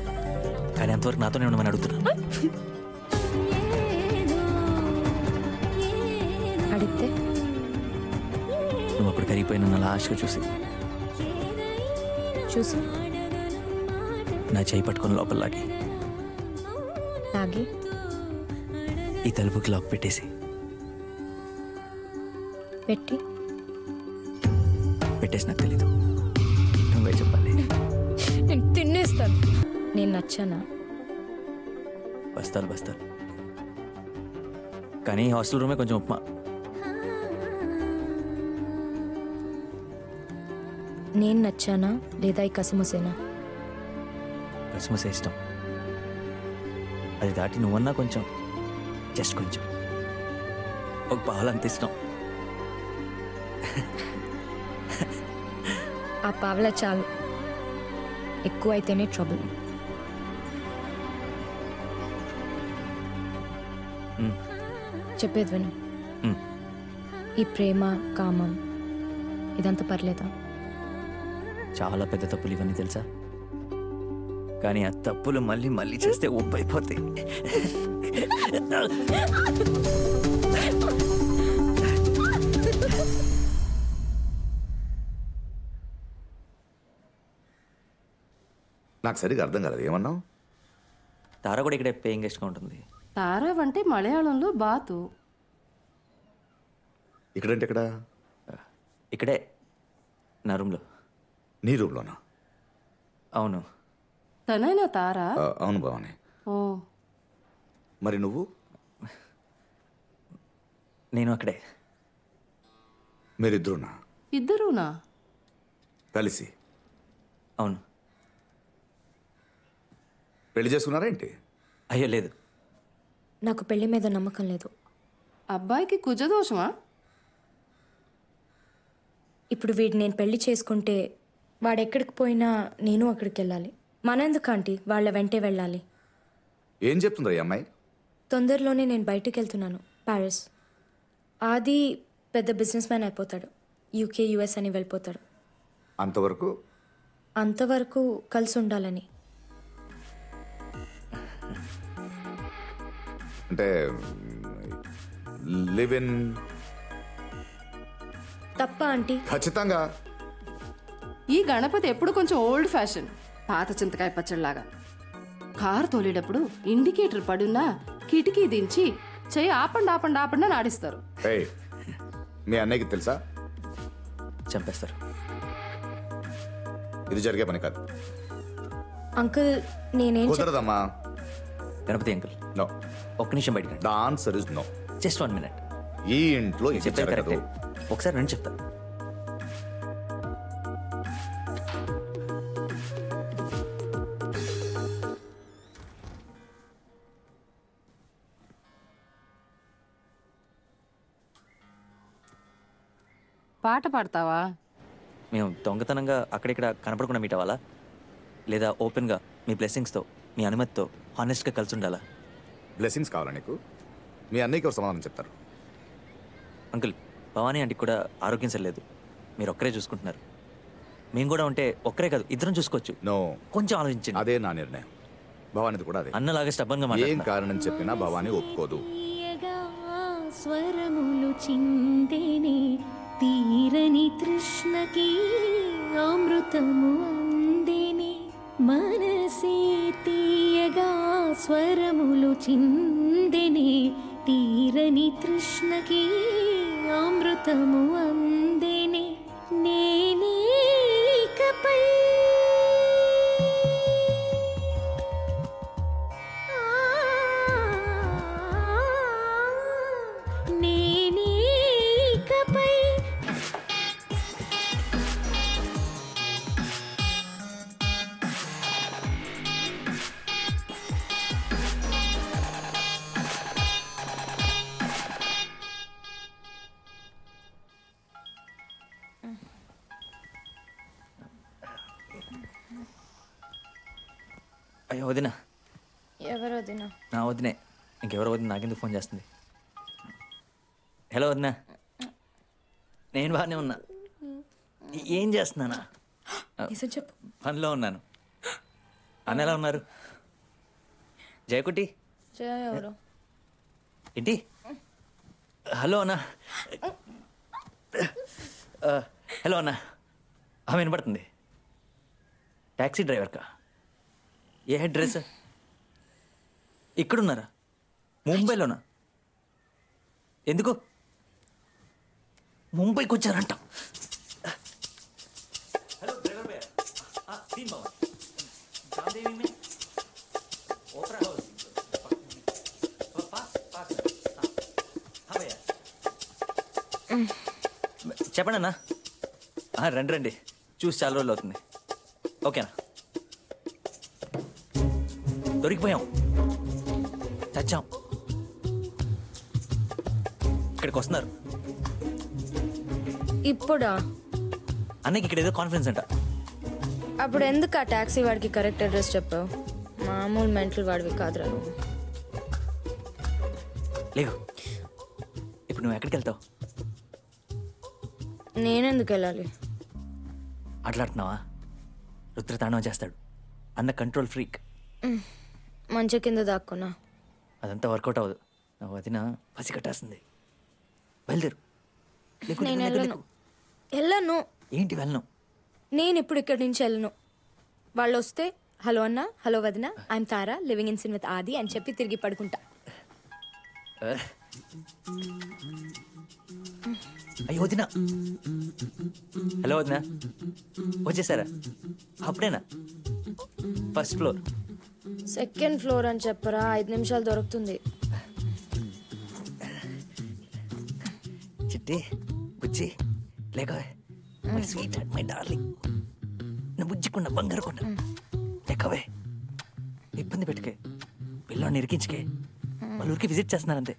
కానీ అంతవరకు నాతోనే ఉండమని అడుగుతున్నా. అడిగితే? నువ్వు అప్పుడు కరిగిపోయిన నా లాస్ట్గా చూసి నా చేయి పట్టుకొని లోపల లాగి ఈ తలుపుకి లాక్ పెట్టేసి పెట్టేసి నాకు తెలీదు, నువ్వే చెప్పాలి. నేను తినేస్తాను. నేను నచ్చానా? బస్తాలు బస్తాలు. కానీ హాస్టల్ రూమే కొంచెం ఉప్మా. నేను నచ్చానా లేదా ఈ కసముసేనా? కసుమసే ఇష్టం. అది దాటి నువ్వన్నా కొంచెం, జస్ట్ కొంచెం, ఒక పాలంత ఇష్టం. ఆ పావలా చాలు, ఎక్కువ అయితేనే ట్రబుల్. చెప్పేది విను. ఈ ప్రేమ, కామం ఇదంతా పర్లేదా? చాలా పెద్ద తప్పులు ఇవన్నీ తెలుసా, కానీ ఆ తప్పులు మళ్ళీ మళ్ళీ చేస్తే ఒప్పైపోతాయి. నాకు సరిగా అర్థం కాలేదు, ఏమన్నావు? తారా కూడా ఇక్కడే పేయింగ్ గెస్ట్గా ఉంటుంది. తారావ్ అంటే మలయాళంలో బాతు. ఇక్కడంటే ఇక్కడ ఇక్కడే నా రూమ్లో. నీ రూమ్లోనా? అవును. తనైనా తారా? అవును భవాని. ఓ, మరి నువ్వు? నేను అక్కడే. మీరిద్దరునా? ఇద్దరునా? కలిసి? అవును. పెళ్లి చేసుకున్నారా ఏంటి? అయ్యో లేదు. నాకు పెళ్లి మీద నమ్మకం లేదు. అబ్బాయికి కుజదోషమా? ఇప్పుడు వీడు నేను పెళ్లి చేసుకుంటే వాడెక్కడికి పోయినా నేను అక్కడికి వెళ్ళాలి. మనెందుకు ఆంటీ వాళ్ళ వెంటే వెళ్ళాలి? ఏం చెప్తుందా ఈ అమ్మాయి? తొందరలోనే నేను బయటకు వెళ్తున్నాను, ప్యారిస్. ఆది పెద్ద బిజినెస్ మ్యాన్ అయిపోతాడు, యూకే యుఎస్ అని వెళ్ళిపోతాడు. అంతవరకు కలిసి ఉండాలని. అంటే లివ్ ఇన్? తప్ప ఆంటీ? ఖచ్చితంగా. ఈ గణపతి ఎప్పుడు కొంచెం ఓల్డ్ ఫ్యాషన్, పాత చింతకాయ పచ్చడిలాగా. కారు తోలేటప్పుడు ఇండికేటర్ పడున్నా కిటికీ దించి చెయ్యి ఆపండి ఆపండి ఆపండి అని ఆడిస్తారు. ఏయ్, మీ అన్నయ్యకి తెలుసా? చంపేస్తారు. ఇది జరిగే పని కాదు. అంకుల్ నేనేం కుదరదమ్మా. Ganapati uncle, no. ఒక్క నిమిషం బయటికి. The answer is no. Just 1 minute. ఈ ఇంట్లో ఇది చెప్పేది జరగదు. కరెక్టే. ఒకసారి నేను చెప్తా. పాట పాడతావా? మేము దొంగతనంగా అక్కడిక్కడ కనపడకుండా మీట్ అవ్వాలా, లేదా ఓపెన్గా మీ బ్లెస్సింగ్స్తో, మీ అనుమతితో హానెస్ట్గా కలిసి ఉండాలా? బ్లెస్సింగ్స్ కావాలా నీకు? మీ అన్నయ్యకి ఒక సమాధానం చెప్తారు. అంకుల్, భవానీ ఆంటీకి కూడా ఆరోగ్యం సరిలేదు. మీరు ఒక్కరే చూసుకుంటున్నారు. మేము కూడా ఉంటే ఒక్కరే కాదు, ఇద్దరం చూసుకోవచ్చు. నో, కొంచెం ఆలోచించండి. అదే నా నిర్ణయం. భవానీది కూడా అదే. అన్నలాగా స్టబ్బన్గా ఏం మాట్లాడుతున్నారు. కారణం చెప్పినా భవానీ ఒప్పుకోదు. స్వరములు చిందేనే తీరని తృష్ణకి అమృతము అందేనే మనసే తీయగా స్వరములు చిందేనే తీరని తృష్ణకి అమృతము అందేనే నేనే ఇకపై నేనే ఇకపై అయ్యో వదినా. ఎవరు వదినా? నా వదినే. ఇంకెవరో వదిన నాకెందుకు ఫోన్ చేస్తుంది? హలో వదినా, నేను బాగానే ఉన్నా. ఏం చేస్తున్నానా? చెప్పు. పనిలో ఉన్నాను. అన్న ఎలా ఉన్నారు? జయకుటి ఎవరు? ఏంటి? హలో అన్నా. హలో అన్నా, వినపడుతుంది. ట్యాక్సీ డ్రైవర్కా? ఏ అడ్రస్? ఇక్కడున్నారా? ముంబైలోనా? ఎందుకు? ముంబైకి వచ్చారంట. హలో డ్రైవర్ భయ్యా. తీన్ బాబా రామదేవి में ओपरा हाउस पास पास हाँ भैया చెప్పండి అన్న. రండి రండి, చూసి చాలా రోజులు అవుతుంది. ఓకేనా? దొరికిపోయాం, చచ్చాం. ఇక్కడికి వస్తున్నారు. ఇప్పుడా? అన్నకి ఇక్కడ ఏదో కాన్ఫరెన్స్ అంట. అప్పుడు ఎందుకు ఆ టాక్సీ వాడికి కరెక్ట్ అడ్రస్ చెప్పావు? మామూలు మెంటల్ వాడివి కాదురా నువ్వు. లేవు. ఇప్పుడు నువ్వు ఎక్కడికి వెళ్తావు? నేనెందుకు వెళ్ళాలి? ఆటలాడుతున్నావా? రుద్రతాండవం చేస్తాడు అన్న, కంట్రోల్ ఫ్రీక్. మంచ కింద దాక్కున్నా. అదంతా వర్కౌట్ అవ్వదు. నా వదిన పసి కట్టేస్తుంది. బయలుదేరు. నేను వెళ్ళను. ఏంటి వెళ్ళను? నేను ఇప్పుడు ఇక్కడి నుంచి వెళ్ళను. వాళ్ళు వస్తే హలో అన్న, హలో వదిన, I'm Tara, living in sin with ఆది అని చెప్పి తిరిగి పడుకుంటా. అయ్యో వదినా. హలో వదినా, వచ్చేసారా? అప్పుడేనా? First floor. సెకండ్ ఫ్లోర్ అని చెప్పరా, 5 నిమిషాలు దొరుకుతుంది. చిట్టి బుజ్జి లేక మై స్వీట్ మై డార్లింగ్, నా బుజ్జికున్న బంగారు కొండ లేకవే. ఇబ్బంది పెట్టుకే, పిల్లని ఇరికించుకే, వాళ్ళ ఊరికి విజిట్ చేస్తున్నారంతే.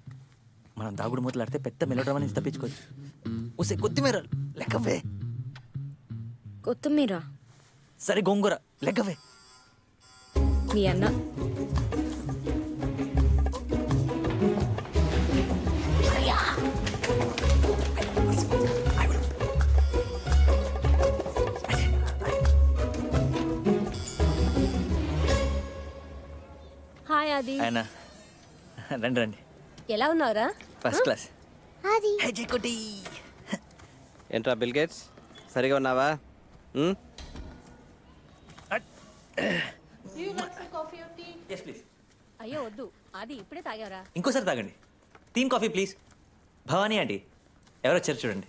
మనం దాగుడు మూతలాడితే పెద్ద మెలోడ్రామా నుంచి తప్పించుకోవచ్చు. ఊసే కొత్తిమీర లెక్కవే. కొత్తిమీర సరే గోంగూర లెక్కవే. మీ అన్న హాయ్ ఆది. ఆయన రండి రండి. ఎలా ఉన్నావురా? First class. ఆది ఏంట్రా బిల్ గేట్స్, సరిగా ఉన్నావా? అయ్యో వద్దు, ఆది ఇప్పుడే తాగారా? ఇంకోసారి తాగండి. 3 కాఫీ ప్లీజ్. భవానీ ఆంటీ ఎవరో వచ్చారు చూడండి.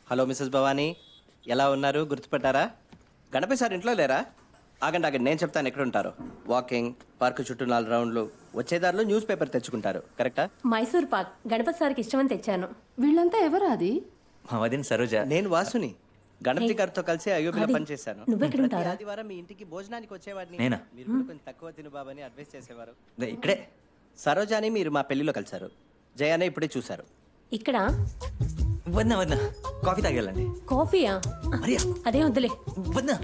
హలో మిస్సెస్ భవానీ, ఎలా ఉన్నారు? గుర్తుపట్టారా? గణపతి సార్ ఇంట్లో లేరా? ఆగండి ఆగండి, నేను చెప్తాను ఎక్కడ ఉంటారో. వాకింగ్, పార్క్ చుట్టూ 4 రౌండ్లు, వచ్చేదారిలో న్యూస్ పేపర్ తెచ్చుకుంటారు. కరెక్టా? మైసూర్ పాక్ గణపతి సార్కి ఇష్టమని తెచ్చాను. వీళ్ళంతా ఎవరు? అది మా వదిన సరోజ. నేను వాసుని, గణపతి గారితో కలిసి అయోబిలో పనిచేశాను. నువ్వెక్కడుంటారా? ఆదివారం మీ ఇంటికి భోజనానికి వచ్చేవాడిని. నేనా? మీరు కూడా కొంచెం తక్కువ తిను బాబని అడ్వైస్ చేసేవారు. ఇక్కడే. సరోజాని మీరు మా పెళ్లిలో కలిశారు. జయానే ఇప్పుడే చూశారు. ఇక్కడ వద్దా వద్దా కాఫీ తాగేళ్ళండి. కాఫీయా? అదే వద్దులే. వద్దా,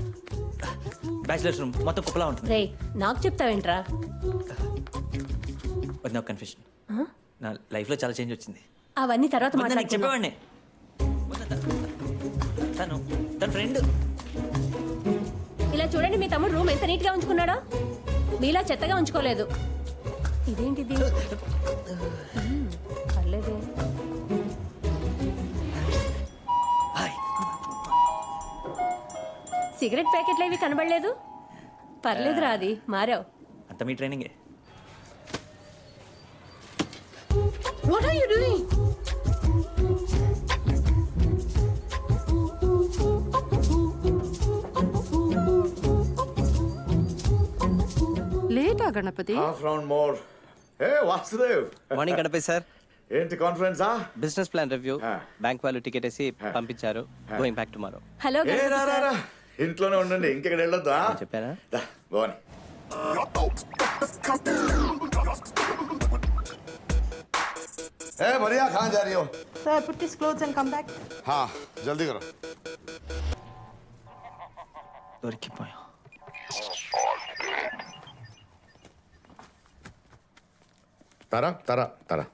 బ్యాచిలర్స్ రూమ్ మొత్తం కుప్పలా ఉంటుంది. రే నాకు చెప్తావేంట్రా? వద్దా ఒక కన్ఫ్యూషన్. నా లైఫ్లో చాలా చేంజ్ వచ్చింది. అవన్నీ తర్వాత వద్దా, నీకు చెప్పేవాడిని. తన ఫ్రెండ్. ఇలా చూడండి, మీ తమ్ముడు రూమ్ ఎంత నీట్ గా ఉంచుకున్నాడో. మీలా చెత్తగా ఉంచుకోలేదు. ఇదేంటిది? పర్లేదే. సిగరెట్ ప్యాకెట్లు ఏవి కనబడలేదు. పర్లేదురా, అది మారావు. అంత మీ ట్రైనింగే. What are you doing? లేటా గణపతి? Half round more. ఏ వాసుదేవ్. Morning Ganapati sir. ఏంటి కాన్ఫరెన్సా? Business plan review. బ్యాంక్ వాళ్ళు టికెట్ వేసి పంపించారు. Going back tomorrow. హలో ఇంట్లోనే ఉండండి, ఇంకెక్కడ వెళ్ళొద్దా? చెప్పారా? భవాని बढ़िया, कहाँ जा रही हो? Sir, put these clothes and come back. हाँ जल्दी करो. దొరికిపోయా. తారా తారా తారా.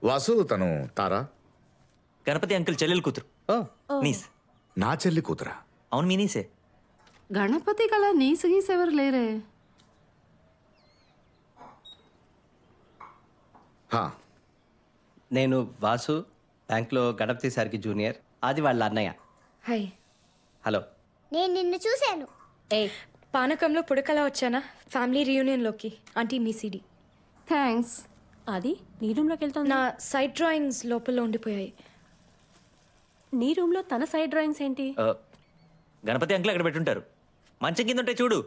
వాసు తను తారా. గణపతి అంకుల్ చెల్లెలు కూతురు. నీస్. నా చెల్లి కూతురా? అవును, మీ నీసే. గణపతి కలా నీసు గీసు ఎవరు లేరే? నేను వాసు, బ్యాంక్లో గణపతి సార్కి జూనియర్. అది వాళ్ళ అన్నయ్య. హాయ్. హలో. నేను నిన్ను చూశాను. పానకంలో పుడకలా వచ్చానా ఫ్యామిలీ రియూనియన్లోకి. ఆంటీ మీ సిడి. థ్యాంక్స్. అది నీ రూమ్లోకి వెళ్తాను. నా సైడ్ డ్రాయింగ్స్ లోపల ఉండిపోయాయి. నీ రూమ్లో తన సైడ్ డ్రాయింగ్స్ ఏంటి? గణపతి అంకుల్ అక్కడ పెట్టుంటారు. మంచం కింద ఉంటాయి చూడు.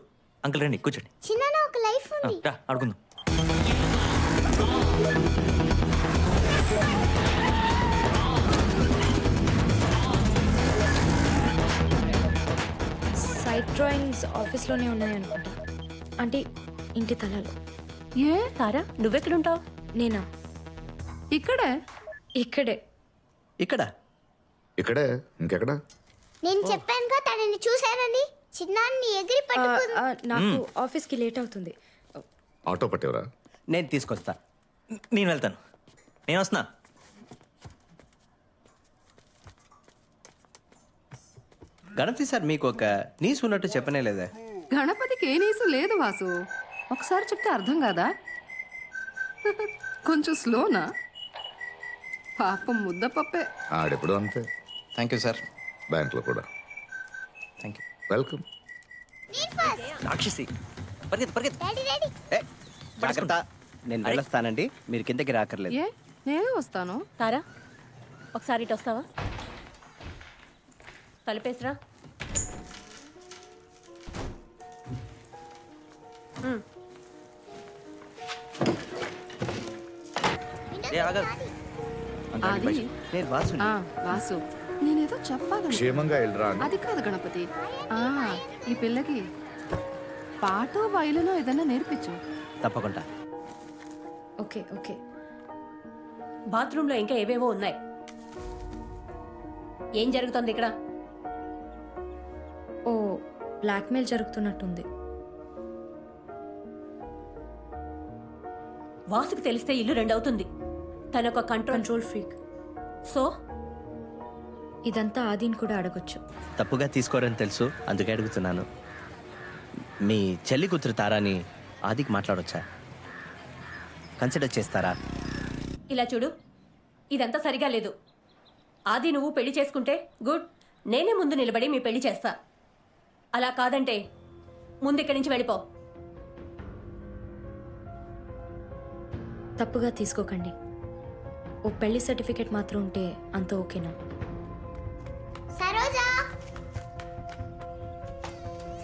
అంకుల్ రండి, కూర్చోండి. చిన్న ఒక లైఫ్ ఉంది. అడుగుందాం. సైడ్ డ్రాయింగ్స్ ఆఫీస్లోనే ఉన్నాయనుకుంటా. అంటే ఇంటి తలలో. ఏ తారా, నువ్వెక్కడుంటావు? నేనా? ఇక్కడే. ఇక్కడే. ఇక్కడ ఇక్కడే. ఇంకెక్కడ? నేను చెప్పానుగా తనని చూశానని. చిన్నాన్ని ఎగిరి పట్టుకుంది. నాకు ఆఫీస్కి లేట్ అవుతుంది. ఆటో పట్టేవరా? నేను తీసుకొస్తా. నేను వెళ్తాను. నేను వస్తున్నా. గణపతి సార్ మీకు ఒక నీసు ఉన్నట్టు చెప్పనే లేదా? గణపతికి ఏ నీసు లేదు వాసు. ఒకసారి చెప్తే అర్థం కాదా? కొంచెం స్లోనా? పాపం ముద్ద పప్పే. ఆడెప్పుడు అంతే. Thank you sir. బ్యాంక్లో కూడా. Thank you. వెల్కమ్. రాక్షసి పరిగెత్తు పరిగెత్తు. జాగ్రత్త. నేను వెళ్ళొస్తానండి, మీరు కిందకి రాకర్లేదు. ఏ నేను వస్తాను. తారా ఒకసారి ఇటు వస్తావా? తలుపేసిరా. వాసు నేనేదో చెప్పాలి. క్షేమంగా వెళ్ళరా. అది కాదు గణపతి, ఈ పిల్లకి పాటో వైలునో ఏదైనా నేర్పించు. తప్పకుండా. Okay okay. బాత్రూంలో ఇంకా ఏవేవో ఉన్నాయి. ఏం జరుగుతుంది ఇక్కడ? ఓ బ్లాక్మెయిల్ జరుగుతున్నట్టుంది. వాసుకు తెలిస్తే ఇల్లు రెండవుతుంది. తనొక కంట్రోల్ ఫ్రీక్. సో ఇదంతా ఆదిని కూడా అడగొచ్చు. తప్పుగా తీసుకోరని తెలుసు, అందుకే అడుగుతున్నాను. మీ చెల్లి కూతురు తారాని ఆదికి మాట్లాడొచ్చా? కన్సిడర్ చేస్తారా? ఇలా చూడు, ఇదంతా సరిగా లేదు. ఆది నువ్వు పెళ్లి చేసుకుంటే గుడ్, నేనే ముందు నిలబడి మీ పెళ్లి చేస్తా. అలా కాదంటే ముందు ఇక్కడి నుంచి వెళ్ళిపో. తప్పుగా తీసుకోకండి. ఓ పెళ్లి సర్టిఫికేట్ మాత్రం ఉంటే అంత ఓకేనా? సరోజా,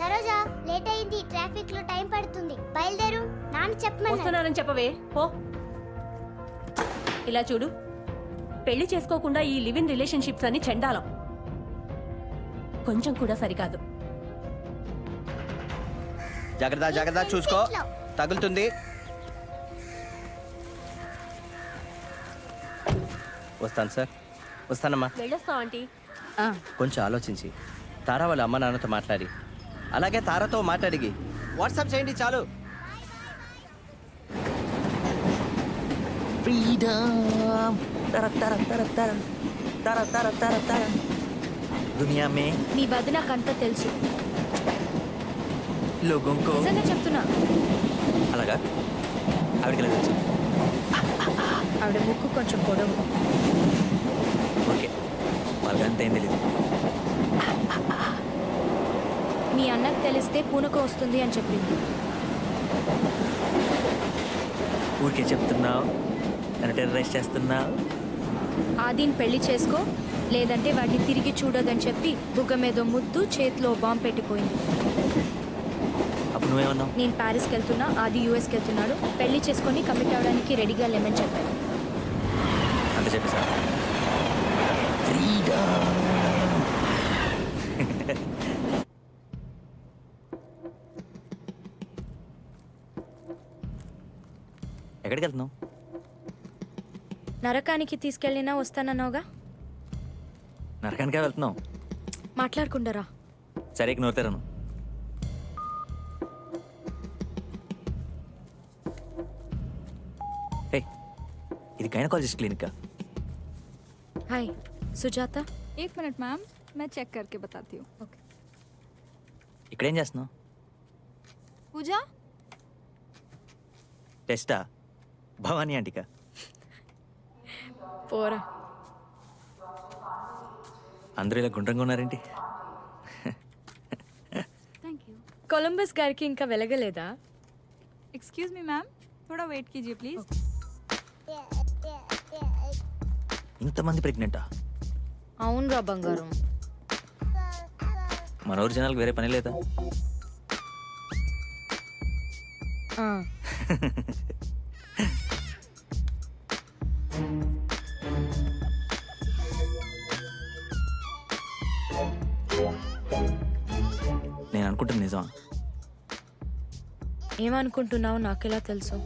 సరోజా లేట్ అయింది. ట్రాఫిక్ లో టైం పడుతుంది. బయలుదేరు. నాన్న చెప్పమన్నా. వస్తున్నానని చెప్పవే పో. ఇలా చూడు, పెళ్లి చేసుకోకుండా ఈ లివ్ ఇన్ రిలేషన్షిప్స్ అని చెండాలం. కొంచెం కూడా సరికాదు. జాగ్రత్త జాగ్రత్త, చూసుకో, తగులుతుంది. వస్తాను సార్. వస్తానమ్మా. వెళ్ళొస్తావు ఆంటీ. కొంచెం ఆలోచించి తారా వాళ్ళ అమ్మ నాన్నతో మాట్లాడి, అలాగే తారాతో మాట్లాడి వాట్సాప్ చేయండి చాలు. దునియా మే మీ వద్ద నాకంతా తెలుసు. లోగోంకో నిజంగా చెప్తున్నా. అలాగా? ఆవిడకి ఎలా తెలుసు? ఆవిడ ముక్కు కొంచెం పొడవు. ఓకే, వాళ్ళకంతా ఏం తెలీదు. మీ అన్నకు తెలిస్తే పూనకం వస్తుంది అని చెప్పింది. ఊరికే చెప్తున్నావు, నన్ను టెర్రరైజ్ చేస్తున్నావు. ఆదిని పెళ్లి చేసుకో, లేదంటే వాడిని తిరిగి చూడదని చెప్పి బుగ్గ మీద ముద్దు, చేతిలో బాంబు పెట్టిపోయింది. అప్పుడు నువ్వేమన్నావు? నేను ప్యారిస్కి వెళ్తున్నా, ఆది యూఎస్కి వెళ్తున్నాడు, పెళ్లి చేసుకొని కమిట్ అవ్వడానికి రెడీగా లేమని చెప్పాను. అంత చెప్పేసా? ఎక్కడికి వెళ్తున్నావు? నరకానికి తీసుకెళ్ళినా వస్తానన్నావుగా. నరకానికే వెళ్తున్నావు? మాట్లాడుకుంటారా? సరే, నోరుతాను. ఇది గైనకాలజిస్ట్ క్లినిక్. हाय सुजाता। 1 मिनट मैम, मैं चेक करके बताती हूँ। ओके। इकड़ें చేస్తున్నావు? पूजा టెస్టా? భవానీ ఆంటీకా? పోరా. అందరూ ఇలా గుండ్రంగా ఉన్నారేంటి? Thank you. కొలంబస్ గారికి ఇంకా వెలగలేదా? एक्सक्यूज मी मैम, थोड़ा वेट कीजिए प्लीज। ఇంతమంది ప్రెగ్నెంటా? అవునురా బంగారం. మన ఊరి జనాలకు వేరే పని లేదా? నేను అనుకుంటున్నా నిజమా? ఏమనుకుంటున్నావు నాకెలా తెలుసు?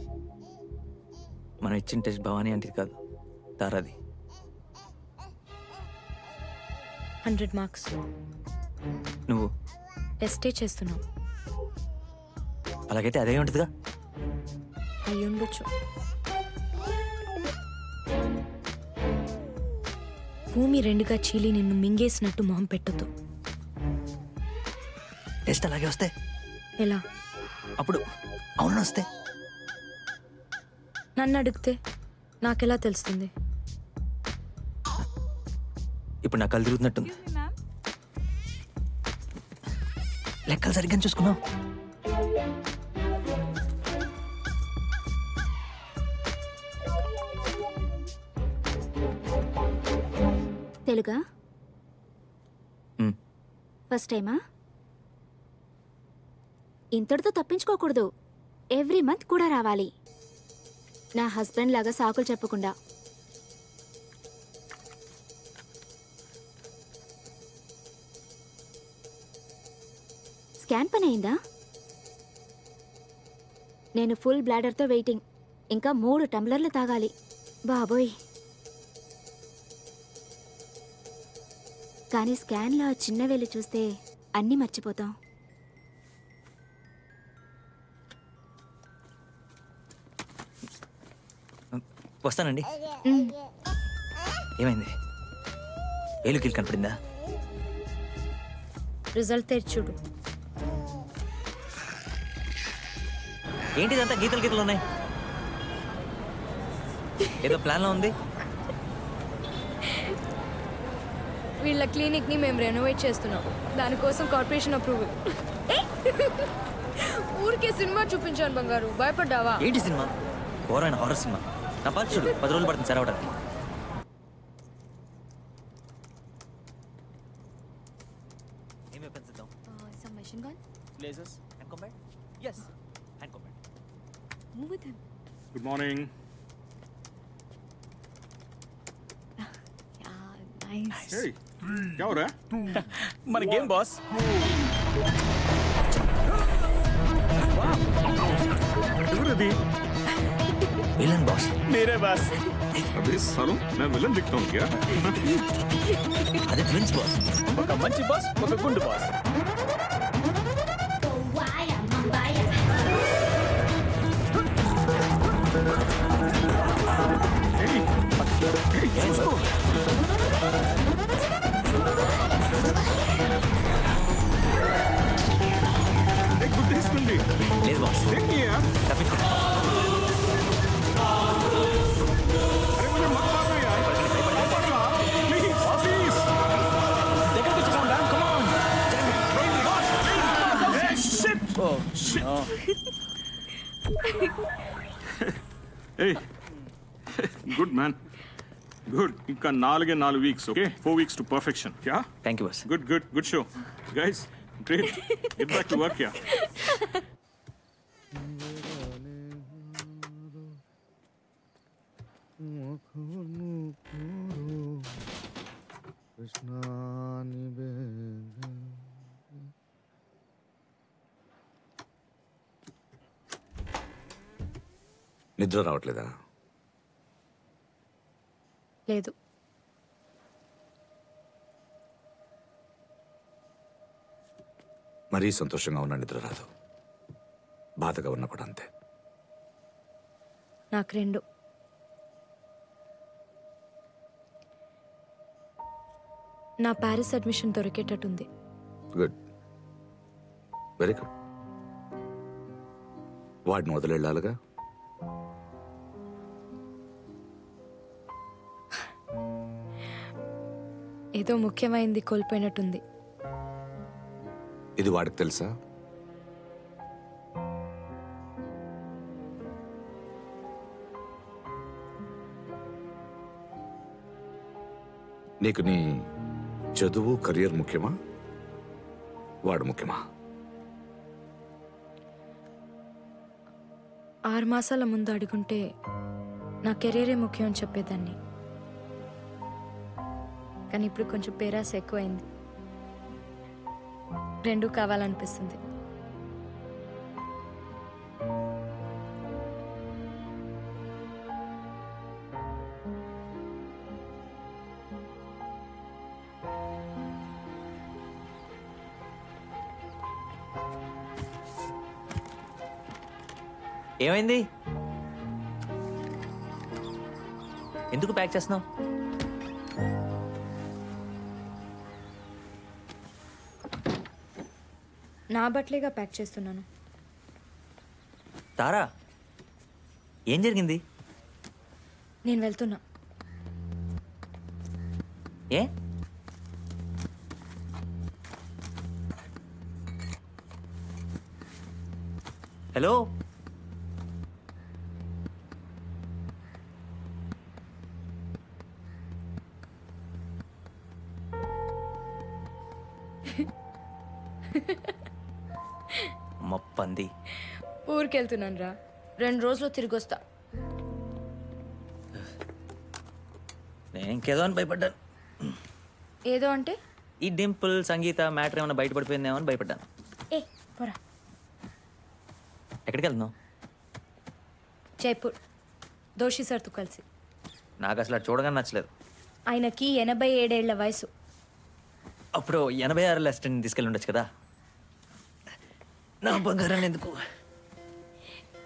మనం ఇచ్చిన టెస్ట్ భవానీ అంటే కాదు, తారాది. 100 మార్క్స్. నువ్వు టెస్టే చేస్తున్నావు. అలాగైతే అదే ఉంటుందిగా. అయ్యి ఉండొచ్చు. భూమి రెండుగా చీలి నిన్ను మింగేసినట్టు మొహం పెట్టొద్దు. టెస్ట్ అలాగే వస్తే ఎలా? అప్పుడు అవును వస్తే నన్ను అడిగితే నాకెలా తెలుస్తుంది? ఇప్పుడు నా కళ్ళు తిరుగుతున్నట్టుంది. లెక్కలు సరిగ్గా చూసుకున్నావు? తెలుగా? ఫస్ట్ టైమా? ఇంతటితో తప్పించుకోకూడదు. ఎవ్రీ మంత్ కూడా రావాలి. నా హస్బెండ్ లాగా సాకులు చెప్పకుండా. స్కాన్ పని అయిందా? నేను ఫుల్ బ్లాడర్తో వెయిటింగ్. ఇంకా 3 టంబ్లర్లు తాగాలి. బాబోయ్. కానీ స్కాన్లో చిన్న వేలు చూస్తే అన్నీ మర్చిపోతాం. వస్తానండి. ఏమైంది? ఏలుకిల్ కనపడిందా? రిజల్ట్ తెచ్చి చూడు. ఏంటి ఇదంతా గీతలు గీతలు ఉన్నాయి? ఏదో ప్లాన్లో ఉంది. వీళ్ళ క్లినిక్ని మేము రెనోవేట్ చేస్తున్నాం. దానికోసం కార్పొరేషన్ అప్రూవల్. ఊరికే సినిమా చూపించాను బంగారు, భయపడ్డావా? ఏంటి సినిమా? ఘోరమైన హారర్ సినిమా. నా పాలు చూడు, 10 రోజులు పడుతుంది సార్ అవడానికి. ఏమి పెంచుదాం? Some machine gun? Lasers and combat? Yes, hand combat. Move with him. Good morning. Nice. Hey, क्या हो रहा है? మన గేమ్ బాస్. ఎవరది? Villain boss. మీరే బాస్. अबे सालों मैं विलन दिखता हूँ क्या? అదే ట్విన్స్ బాస్. ఒక మంచి బాస్, ఒక గుండు బాస్. గుర్తిస్తుంది. లేదు boss. తప్పించుకో. Hey, good man. Good. ఇంకా 4 weeks, okay? 4 weeks to perfection. Yeah? Thank you, boss. Good show. Guys, great. Get back to work, yeah. నిద్ర రావట్లేదా? లేదు. మరీ సంతోషంగా ఉన్న నిద్ర రాదు, బాధగా ఉన్న కూడా అంతే. నాకు 2. నా ప్యారిస్ అడ్మిషన్ దొరికేటట్టుంది. Good, very good. వాడిని వదిలేళ్ళాలిగా. ఏదో ముఖ్యమైనది కోల్పోయినట్టుంది. ఇది వాడికి తెలుసా? నీకు నీ చదువు, కెరియర్ ముఖ్యమా, వాడు ముఖ్యమా? 6 మాసాల ముందు అడుగుంటే నా కెరీరే ముఖ్యం అని చెప్పేదాన్ని. కానీ ఇప్పుడు కొంచెం పేరాస ఎక్కువైంది. 2 కావాలనిపిస్తుంది. ఏమైంది? ఎందుకు ప్యాక్ చేస్తున్నావు? నా బట్టలేగా ప్యాక్ చేస్తున్నాను. తారా, ఏం జరిగింది? నేను వెళ్తున్నా. ఏ? హలో, మొప్పంది. ఊరికెళ్తున్నాను రా, 2 రోజుల్లో తిరిగి వస్తా. నేను ఇంకేదో అని భయపడ్డాను. ఏదో అంటే ఈ డింపుల్ సంగీత మ్యాటర్ ఏమైనా బయటపడిపోయిందేమో అని భయపడ్డాను. ఏ పోరా. ఎక్కడికి వెళ్తున్నావు? జైపూర్, దోషి సార్తో కలిసి. నాకు అసలు అది చూడగానే నచ్చలేదు. ఆయనకి 87 ఏళ్ల వయసు. అప్పుడు 86 అసిస్టెంట్ని తీసుకెళ్ళి ఉండొచ్చు కదా. నా బంగారాన్ని ఎందుకు?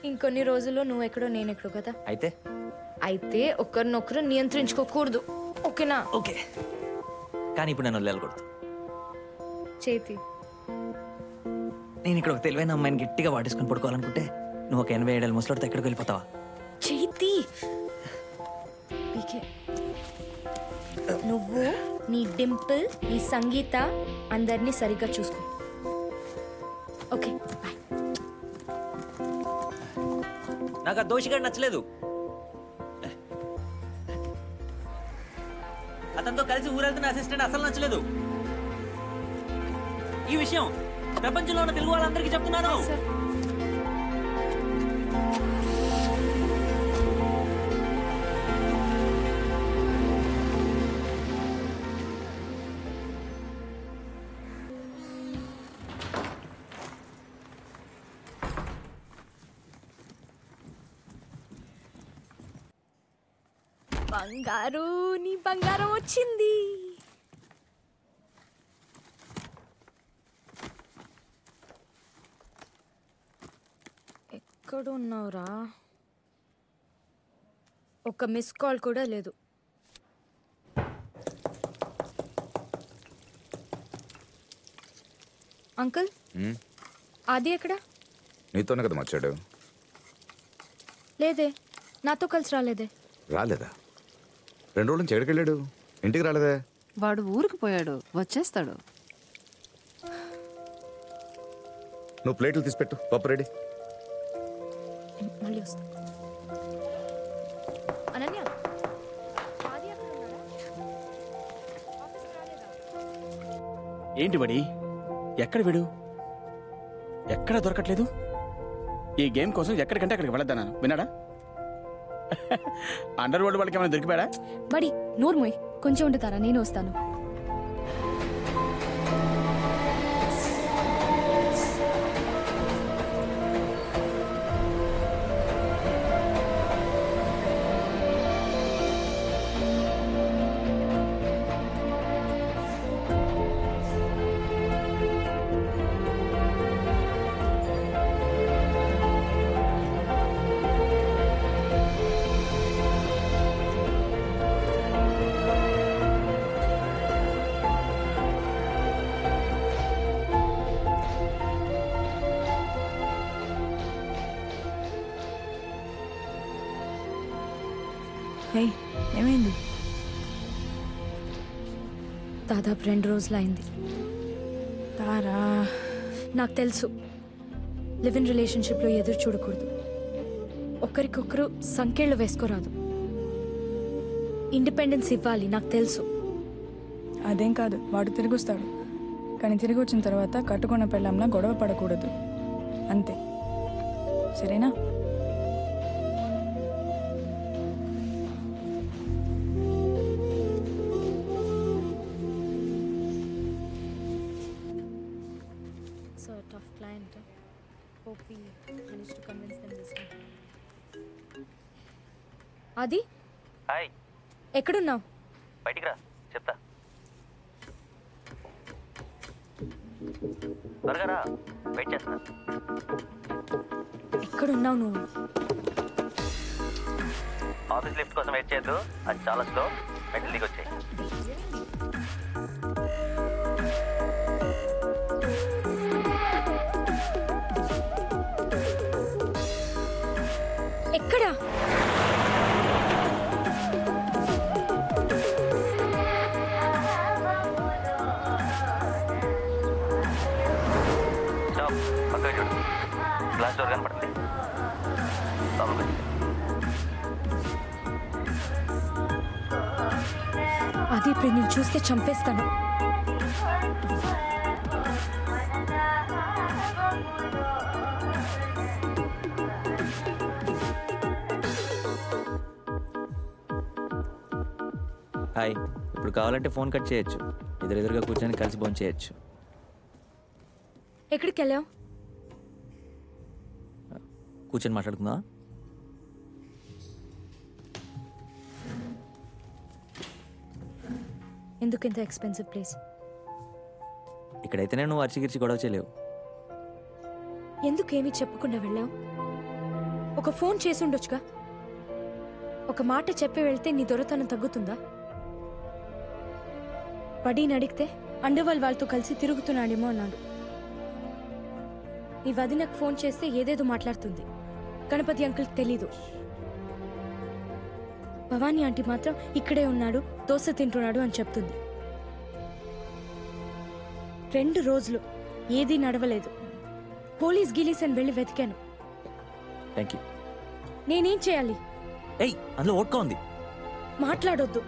ఇంకొన్ని రోజుల్లో నువ్వెక్కడో నేనెక్కడో కదా. అయితే ఒకరినొకరు నియంత్రించుకోకూడదు, ఓకేనా? ఓకే, కానీ ఇప్పుడు నన్ను వదిలేయకూడదు. చేతి నేను ఇక్కడ ఒక తెలివైన అమ్మాయిని గట్టిగా వాటేసుకొని పడుకోవాలనుకుంటే నువ్వు ఒక 87 ఏళ్ళ ముసలితో ఎక్కడికి వెళ్ళిపోతావా? చేతి నువ్వు, నీ డింపుల్, నీ సంగీత అందరినీ సరిగ్గా చూసుకో. Okay boy. నాకు ఆ దోషిగాడు నచ్చలేదు. అతనితో కలిసి ఊరెళ్తున్న అసిస్టెంట్ అసలు నచ్చలేదు. ఈ విషయం ప్రపంచంలో ఉన్న తెలుగు వాళ్ళందరికీ చెప్తున్నాను. బంగారు, నీ బంగారం వచ్చింది. ఎక్కడున్నావురా? ఒక మిస్ కాల్ కూడా లేదు. అంకుల్, ఆది ఎక్కడా? నీతోనే కదా వచ్చాడు. లేదే, నాతో కలిసి రాలేదే. రాలేదా? 2 రోజుల నుంచి ఎక్కడికి వెళ్ళాడు? ఇంటికి రాలేదే? వాడు ఊరికి పోయాడు, వచ్చేస్తాడు. నువ్వు ప్లేట్లు తీసిపెట్టు, పప్పు రెడీ. మళ్ళీ వస్తా. అనన్య, ఆది ఎక్కడ ఉన్నాడా? ఆఫీస్కి రాలేదా? ఏంటి బడి, ఎక్కడ వీడు? ఎక్కడ దొరకట్లేదు. ఈ గేమ్ కోసం ఎక్కడికంటే అక్కడికి వెళ్ళొద్దా? విన్నాడా? అండర్ వరల్డ్ వాళ్ళకి ఏమైనా దొరికిపోయాడా? బడి నోర్మోయ్, కొంచెం ఉండుతారా, నేను వస్తాను. ఏమైంది? దాదాపు 2 రోజులు అయింది. తారా, నాకు తెలుసు, లివ్ ఇన్ రిలేషన్షిప్లో ఎదురు చూడకూడదు, ఒకరికొకరు సంఖ్యలు వేసుకోరాదు, ఇండిపెండెన్స్ ఇవ్వాలి. నాకు తెలుసు. అదేం కాదు, వాడు తిరిగి వస్తాడు. కానీ తిరిగి వచ్చిన తర్వాత కట్టుకున్న పెళ్ళంలా గొడవ పడకూడదు, అంతే. సరేనా? అది హాయ్, ఎక్కడున్నావు? బయటికి రా, చెప్తా. త్వరగా రా, వెయిట్ చేస్తున్నా. ఎక్కడున్నావు నువ్వు? ఆఫీస్ లిఫ్ట్ కోసం వెయిట్ చేయొద్దు, అది చాలా స్లో. మెట్లు దిగి వచ్చాయి. ఎక్కడా? పక్కగా చూడు, గ్లాస్ డోర్ కనపడుతుంది. అది ఇప్పుడు నేను చూస్తే చంపేస్తాను. హాయ్, ఇప్పుడు కావాలంటే ఫోన్ కట్ చేయొచ్చు, ఎదురెదురుగా కూర్చొని కలిసి ఫోన్ చేయొచ్చు. ఎక్కడికి వెళ్ళావు? కూర్చొని మాట్లాడుకుందా? ఎందుకు ఇంత ఎక్స్పెన్సివ్ ప్లేస్? ఇక్కడైతేనే నువ్వు అరిచిగిరిచి గొడవ చేయలేవు. ఎందుకు ఏమీ చెప్పకుండా వెళ్ళావు? ఒక ఫోన్ చేసి ఉండొచ్చుగా. ఒక మాట చెప్పి వెళ్తే నీ దొరతనం తగ్గుతుందా? పడిని అడిగితే అండర్వల్ వాళ్ళతో కలిసి తిరుగుతున్నాడేమో అన్నాడు. నీ వదినకు ఫోన్ చేస్తే ఏదేదో మాట్లాడుతుంది. గణపతి అంకుల్కి తెలీదు. భవానీ ఆంటీ మాత్రం ఇక్కడే ఉన్నాడు, దోశ తింటున్నాడు అని చెప్తుంది. 2 రోజులు ఏదీ నడవలేదు. పోలీస్ గిలీస్ అని వెళ్ళి వెతికాను. Thank you. నేనేం చేయాలి? ఏయ్, అందులో ఓట్కా ఉంది. మాట్లాడొద్దు.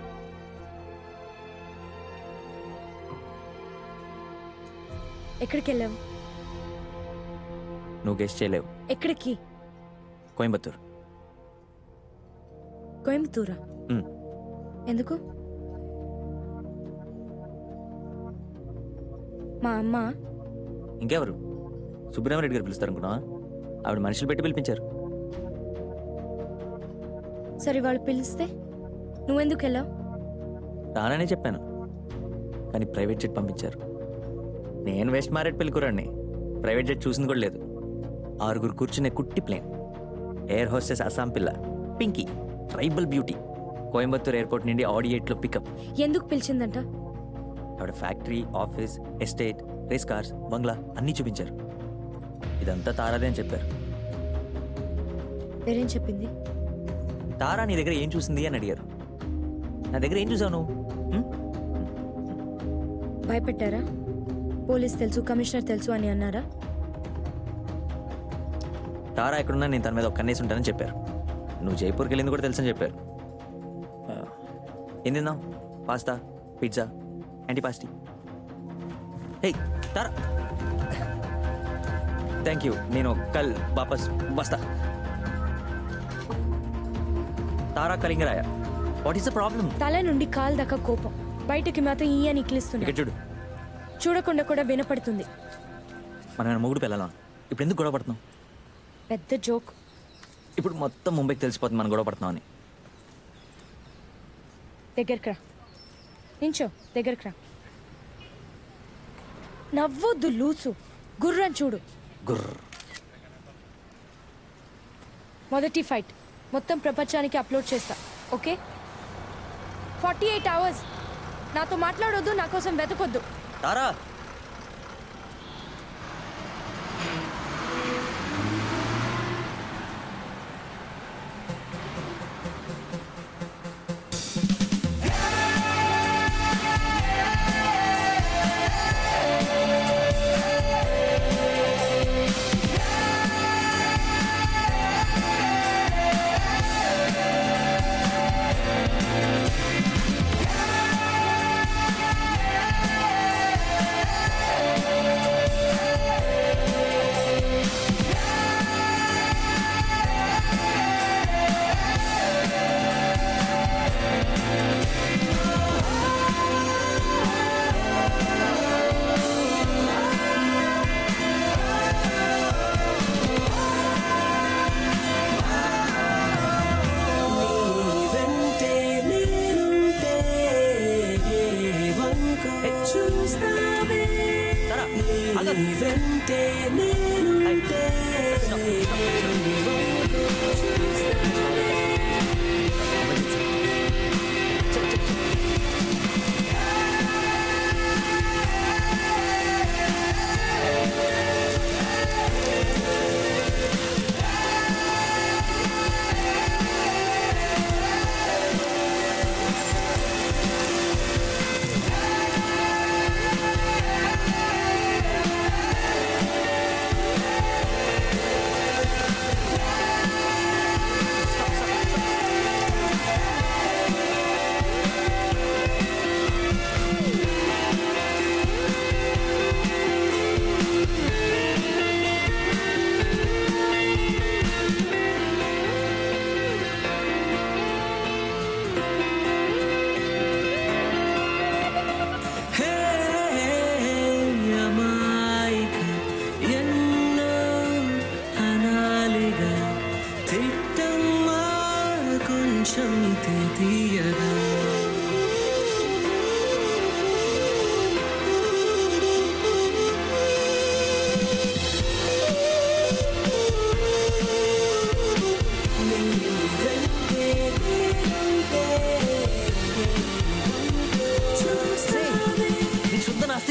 ఎక్కడికి వెళ్ళావు? నువ్వు గెస్ట్ చేయలేవు. ఎక్కడికి? కోయంబత్తూర్. కోయంబత్తూరా? ఎందుకు? మా అమ్మ. ఇంకెవరు? సుబ్రహ్మరెడ్డి గారు పిలుస్తారు అనుకున్నావా? ఆవిడ మనుషులు పెట్టి పిలిపించారు. సరే, వాళ్ళు పిలిస్తే నువ్వెందుకు వెళ్ళావు? రాననే చెప్పాను, కానీ ప్రైవేట్ జెట్ పంపించారు. నేను వెస్ట్ మారేట్ పెళ్ళికూరండి. ప్రైవేట్ జెట్ చూసింది కూడా లేదు. 6 కూర్చునే కుట్టి ప్లేన్. ఎయిర్ హోస్టెస్ అస్సాం పిల్ల Pinky, tribal beauty. Coimbatore airport నుండి ఆడి 8లో పికప్. ఎందుకు పిలిచిందంట? ఆవిడ factory, office, estate, race cars, బంగ్లా అన్నీ చూపించారు. ఇదంతా తారాదే అని చెప్పారు. వేరేం చెప్పింది? తారా నీ దగ్గర ఏం చూసింది అని అడిగారు. నా దగ్గర ఏం చూసావు నువ్వు? భయపెట్టారా? పోలీస్ తెలుసు, కమిషనర్ తెలుసు అని అన్నారా? తారా ఎక్కడున్నా నేను తన మీద ఒక కన్నేసి ఉంటానని చెప్పారు. నువ్వు జైపూర్కి వెళ్ళింది కూడా తెలుసని చెప్పారు. ఏం తిన్నావు? Pasta, pizza, antipasti. Hey Tara, thank you, నేను కల్ వాపస్ వస్తా. Tara Kalingaraya, what is the problem? తల నుండి కాలు దాకా కోపం, బయటకి మాత్రం ఈ అని నిక్లిస్తుంది. చూడు, చూడకుండా కూడా వినపడుతుంది. మనం మొగుడు పిల్లలం, ఇప్పుడు ఎందుకు గొడవ పడుతున్నాం? పెద్ద జోక్. ఇప్పుడు మొత్తం ముంబైకి తెలిసిపోతుంది మనం గొడవ పడుతున్నామని. దగ్గరికి రా, నించో, దగ్గరికి రా. నవ్వొద్దు లూసు, గుర్రం చూడు. గుర్ర. మొదటి ఫైట్ మొత్తం ప్రపంచానికి అప్లోడ్ చేస్తా, ఓకే? 48 hours నాతో మాట్లాడొద్దు, నా కోసం వెతకొద్దు. తారా,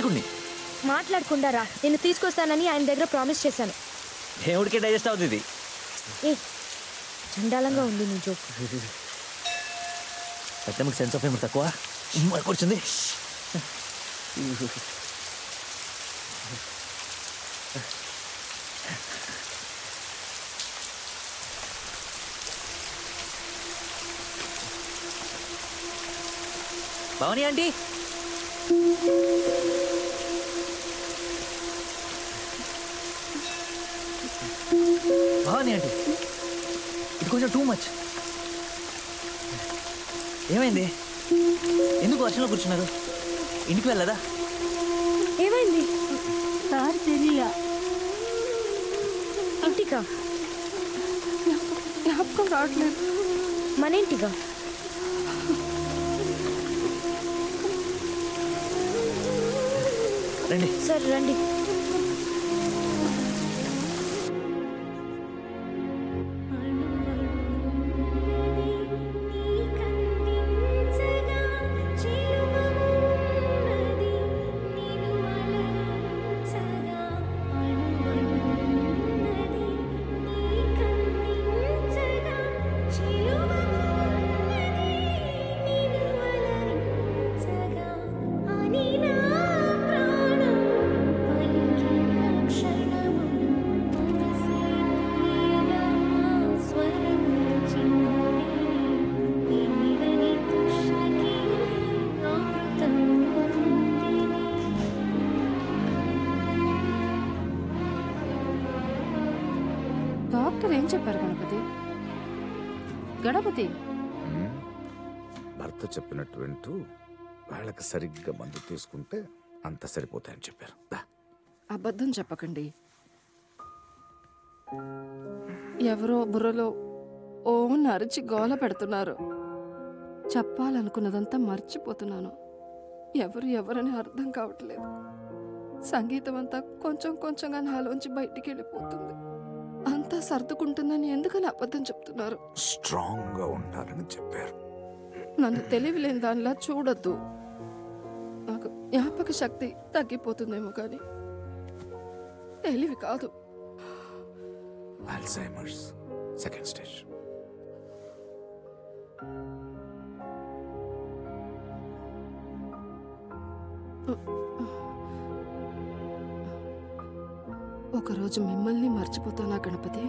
నాస్తికుడిని. మాట్లాడకుండా రా, నేను తీసుకొస్తానని ఆయన దగ్గర ప్రామిస్ చేశాను. దేవుడికి డైజెస్ట్ అవుతుంది ఇది. ఏ చండాలంగా ఉంది నీ జోక్. పెద్దమ్మకి సెన్స్ ఆఫ్ హ్యూమర్ తక్కువ. కూర్చుంది. భవానీ ఆంటీ, భవానీ ఆంటీ, ఇది కొంచెం టూ మచ్. ఏమైంది? ఎందుకు వర్షంలో కూర్చున్నారు? ఇంటికి వెళ్ళదా? ఏమైంది? సార్ తెలియలా. ఇంటికా? జ్ఞాపకం రావట్లేదు. మన ఇంటిగా? రండి. సరే రండి. డాక్టర్ ఏం చెప్పారు గణపతి? గణపతి భర్త చెప్పినట్టు వింటూ వాళ్ళకి సరిగ్గా మందు తీసుకుంటే అంత సరిపోతాయని చెప్పారు. అబద్ధం చెప్పకండి. ఎవరో బుర్రలో ఓ నరిచి గోల పెడుతున్నారు. చెప్పాలనుకున్నదంతా మర్చిపోతున్నాను. ఎవరని అర్థం కావట్లేదు. సంగీతం అంతా కొంచెం కొంచెంగా నాలోంచి బయటికి వెళ్ళిపోతుంది. అంతా సర్దుకుంటుందని ఎందుకని అబద్ధం చెప్తున్నారు? స్ట్రాంగ్ గా ఉండాలని చెప్పారు. నన్ను తెలివిలేని దానిలా చూడొద్దు. నాకు జ్ఞాపక శక్తి తగ్గిపోతుందేమో కానీ తెలివి కాదు. Alzheimer's second stage. ఒకరోజు మిమ్మల్ని మర్చిపోతానా గణపతి?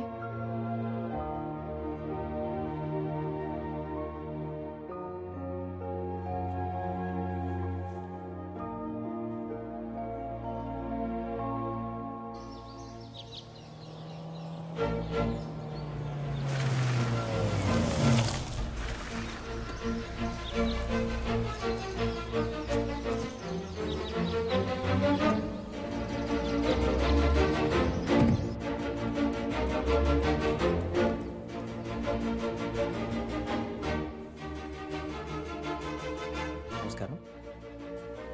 నమస్కారం.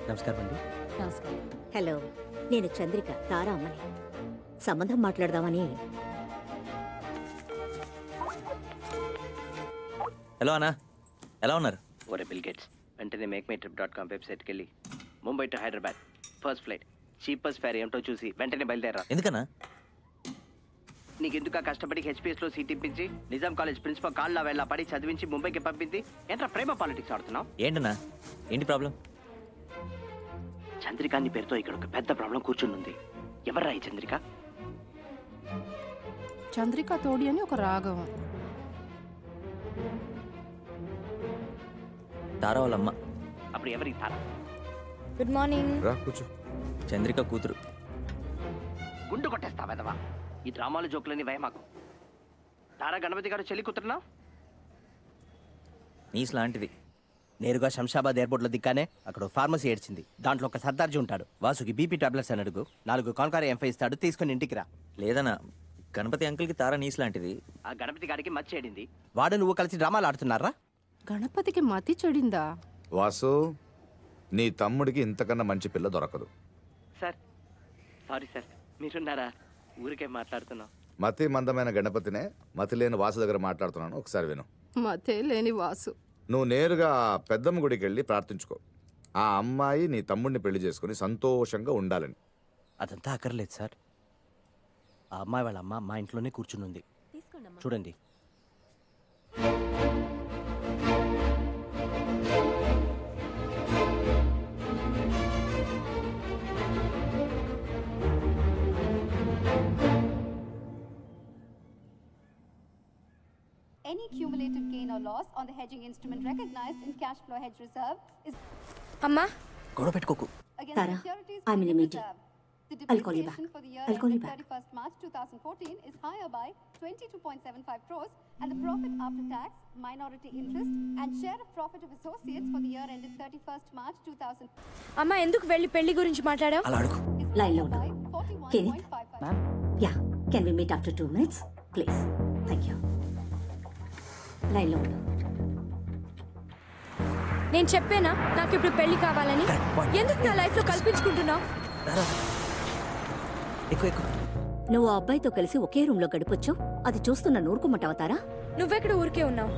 నమస్కారం అండి. నమస్కారం. హలో, నేను చంద్రిక, తారా అమ్మని. సంబంధం మాట్లాడదామని. హలో అన్నా, ఎలా ఉన్నారు? ఒరే బిల్ గేట్స్, వెంటనే మేక్మైట్రిప్.com వెబ్సైట్కి వెళ్ళి Mumbai to Hyderabad first flight cheapest fair ఏమిటో చూసి వెంటనే బయలుదేరా. ఎందుకన్నా? నీకెందుకు కష్టపడి హెచ్పిఎస్లో సీట్ ఇప్పించి నిజాం కాలేజ్ ప్రిన్సిపల్ కాళ్ళ వెళ్ళ పడి చదివించి ముంబైకి పంపింది ఏంట్రా ప్రేమ పాలిటిక్స్ ఆడుతున్నావు? ఏంటన్నా, ఏంటి ప్రాబ్లం? చంద్రికాన్ని పేరుతో ఇక్కడ ఒక పెద్ద ప్రాబ్లం కూర్చుంది. ఎవర్రా ఈ చంద్రిక? చంద్రిక తోడి అని ఒక రాగం. తారా వాళ్ళమ్మ. అప్పుడు ఎవరి తారా? Good morning. రా కూర్చో. చంద్రిక కూతురు. గుండు కొట్టేస్తా వెదవా. ఈ డ్రామాలు జోకులని భయమాకు. తారా గణపతి గారు చెల్లి కూతురునా? నీస్ లాంటిది. నేరుగా శంషాబాద్ ఎయిర్పోర్ట్లో దిక్కానే అక్కడ ఫార్మసీ ఏడ్చింది. దాంట్లో ఒక సర్దార్జీ ఉంటాడు. వాసుకి బీపీ టాబ్లెట్స్ అని అడుగు, 4 కాన్కారీ ఎంఫై ఇస్తాడు, తీసుకుని ఇంటికి రా. లేదన్నా, గణపతి అంకుల్కి తారా నీస్ లాంటిది. ఆ గణపతి గారికి మచ్చేడింది. వాడు నువ్వు కలిసి డ్రామాలు ఆడుతున్నారా? గణపతికి మతి చెడిందా? వాసు, నీ తమ్ముడికి ఇంతకన్నా మంచి పిల్ల దొరకదు. సార్ సారీ సార్, మీరున్నారా? ఊరికే మాట్లాడుతున్నాం. మతి మందమైన గణపతినే మతి లేని వాసు దగ్గర మాట్లాడుతున్నాను, ఒకసారి విను. మతే లేని వాసు. నువ్వు నేరుగా పెద్దమ్మ గుడికి వెళ్ళి ప్రార్థించుకో. ఆ అమ్మాయి నీ తమ్ముడిని పెళ్లి చేసుకుని సంతోషంగా ఉండాలని. అదంతా అక్కర్లేదు సార్. ఆ అమ్మాయి వాళ్ళ అమ్మ మా ఇంట్లోనే కూర్చుని ఉంది. చూడండి. Any cumulative gain or loss on the hedging instrument recognized in cash flow hedge reserve is అమ్మా గొడవ పెట్టుకోకు. against Tara, securities I'm in a holding meeting. reserve. The I'll call you depreciation back. for the year I'll call you ended back. 31st March 2014 is higher by 22.75 crores, and the profit after tax, minority interest, and share of profit of associates for the year ended 31st March 2000 అమ్మా ఎందుకు వెళ్ళి పెళ్లి గురించి మాట్లాడావు? అలా అడుగు. Line low. Kenneth? Yeah. Can we meet after 2 minutes? Please. Thank you. Line low. నేను చెప్పేనా నాకు ఇప్పుడు పెళ్లి కావాలని? ఎందుకు నా లైఫ్ లో కల్పించుకుంటున్నావు? నువ్వు ఆ అబ్బాయితో కలిసి ఒకే రూమ్ లో గడిపొచ్చావు. అది చూస్తున్న నూరుకోమంటావతారా? నువ్వెక్కడ ఊరికే ఉన్నావు?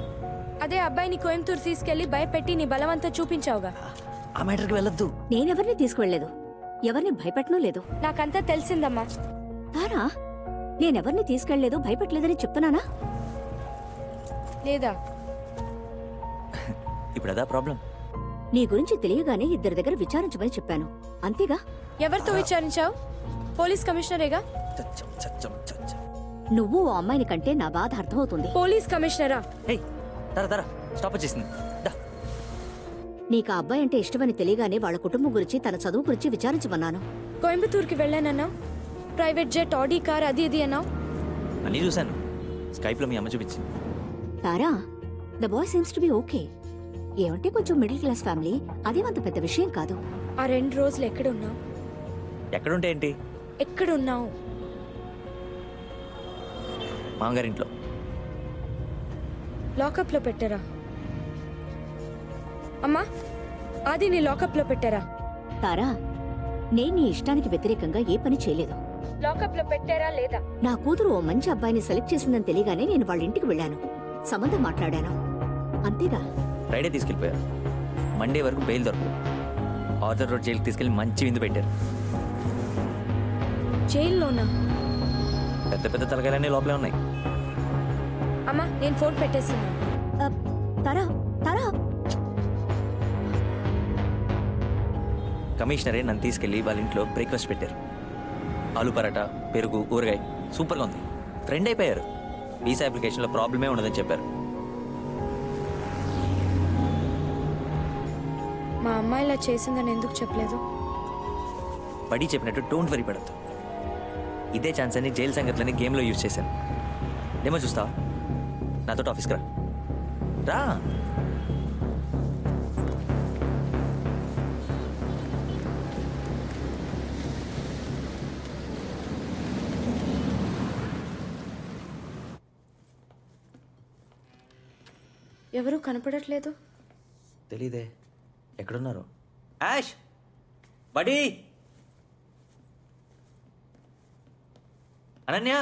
అదే అబ్బాయిని కోయంబత్తూరు తీసుకెళ్లి భయపెట్టి నీ బలవంతా చూపించావుగా. ఆ మ్యాటర్కి వెళ్ళొద్దు. నేనెవరిని తీసుకువెళ్లేదు, ఎవరిని భయపెట్టనూ లేదు. నాకంతా తెలిసిందమ్మా. తారా, నేనెవరిని తీసుకెళ్లేదు, భయపెట్టలేదని చెప్తున్నానా? లేదా? ఇప్పుడు అదా ప్రాబ్లం. నీ గురించి తెలియగానే ఇద్దరి దగ్గర విచారించమని చెప్పాను, అంతేగా? ఎవరితో విచారించావు? పోలీస్ కమిషనరేగా. నువ్వు ఆ అమ్మాయిని కంటే నా బాధ అర్థమవుతుంది. పోలీస్ కమిషనరా? స్టాప్ చేసింది. నీకు ఆ అబ్బాయి అంటే ఇష్టమని తెలియగానే వాళ్ళ కుటుంబం గురించి, తన చదువు గురించి విచారించమన్నాను. కోయంబత్తూరుకి వెళ్ళానన్నావు, ప్రైవేట్ జెట్, ఆడీ కార్, అది ఇది అన్నావు. అన్నీ చూశాను. స్కైప్ లో మీ అమ్మ చూపించింది. Tara, the boy seems to be okay. ఏమంటే కొంచెం మిడిల్ క్లాస్ ఫ్యామిలీ, అదేమంత పెద్ద విషయం కాదు. ఆ 2 రోజులు ఎక్కడున్నావు? ఎక్కడుంటే ఏంటి? ఎక్కడున్నావు? మామగారింట్లో. లాకప్ లో పెట్టారా? అమ్మా, అది నీ లాకప్ లో పెట్టారా? తారా, నేను నీ ఇష్టానికి వ్యతిరేకంగా ఏ పని చేయలేదు. లాకప్ లో పెట్టారా లేదా? నా కూతురు ఓ మంచి అబ్బాయిని సెలెక్ట్ చేసిందని తెలియగానే నేను వాళ్ళ ఇంటికి వెళ్ళాను, సంబంధం మాట్లాడాను, అంతేగా. ఫ్రైడే తీసుకెళ్ళిపోయారు. మండే వరకు బెయిల్ దొరకదు. ఆర్థర్ రోడ్ జైలుకి తీసుకెళ్లి మంచి విందు పెట్టారు. జైల్లోనా? పెద్ద పెద్ద తలకాయలన్నీ లోపలే ఉన్నాయి. అమ్మా, నేను ఫోన్ పెట్టేస్తున్నాను. తారా, తారా. కమిషనరే నన్ను తీసుకెళ్లి వాళ్ళ ఇంట్లో బ్రేక్ఫాస్ట్ పెట్టారు. ఆలు పరాటా, పెరుగు, ఊరగాయ సూపర్గా ఉంది. ఫ్రెండ్ అయిపోయారు. వీసా అప్లికేషన్లో ప్రాబ్లమే ఉండదని చెప్పారు. మా అమ్మాయి ఇలా చేసిందని ఎందుకు చెప్పలేదు? పడి చెప్పినట్టు డోంట్ వరీ పడద్దు. ఇదే ఛాన్స్ అని జైలు సంగతులని గేమ్లో యూజ్ చేశాను. ఏమో చూస్తావా? నాతో ఆఫీస్కి రా. ఎవరూ కనపడట్లేదు. తెలీదే, ఎక్కడున్నారు? Ash, buddy, Ananya.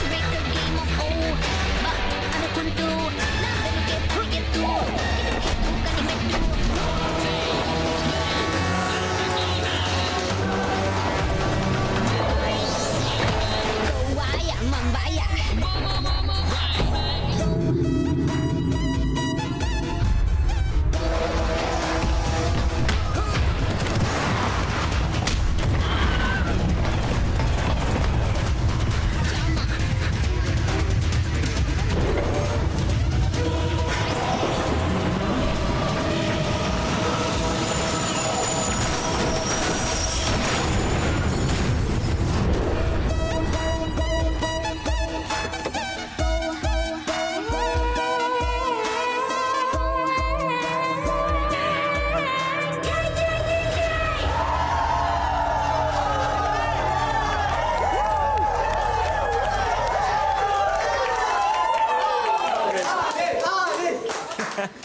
Break the game of oh, but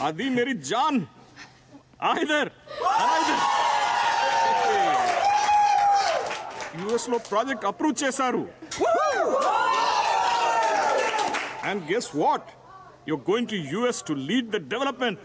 आदि मेरी जान आ इधर यूएस లో ప్రాజెక్ట్ అప్రూవ్ చేశారు and guess what you're going to US to lead the development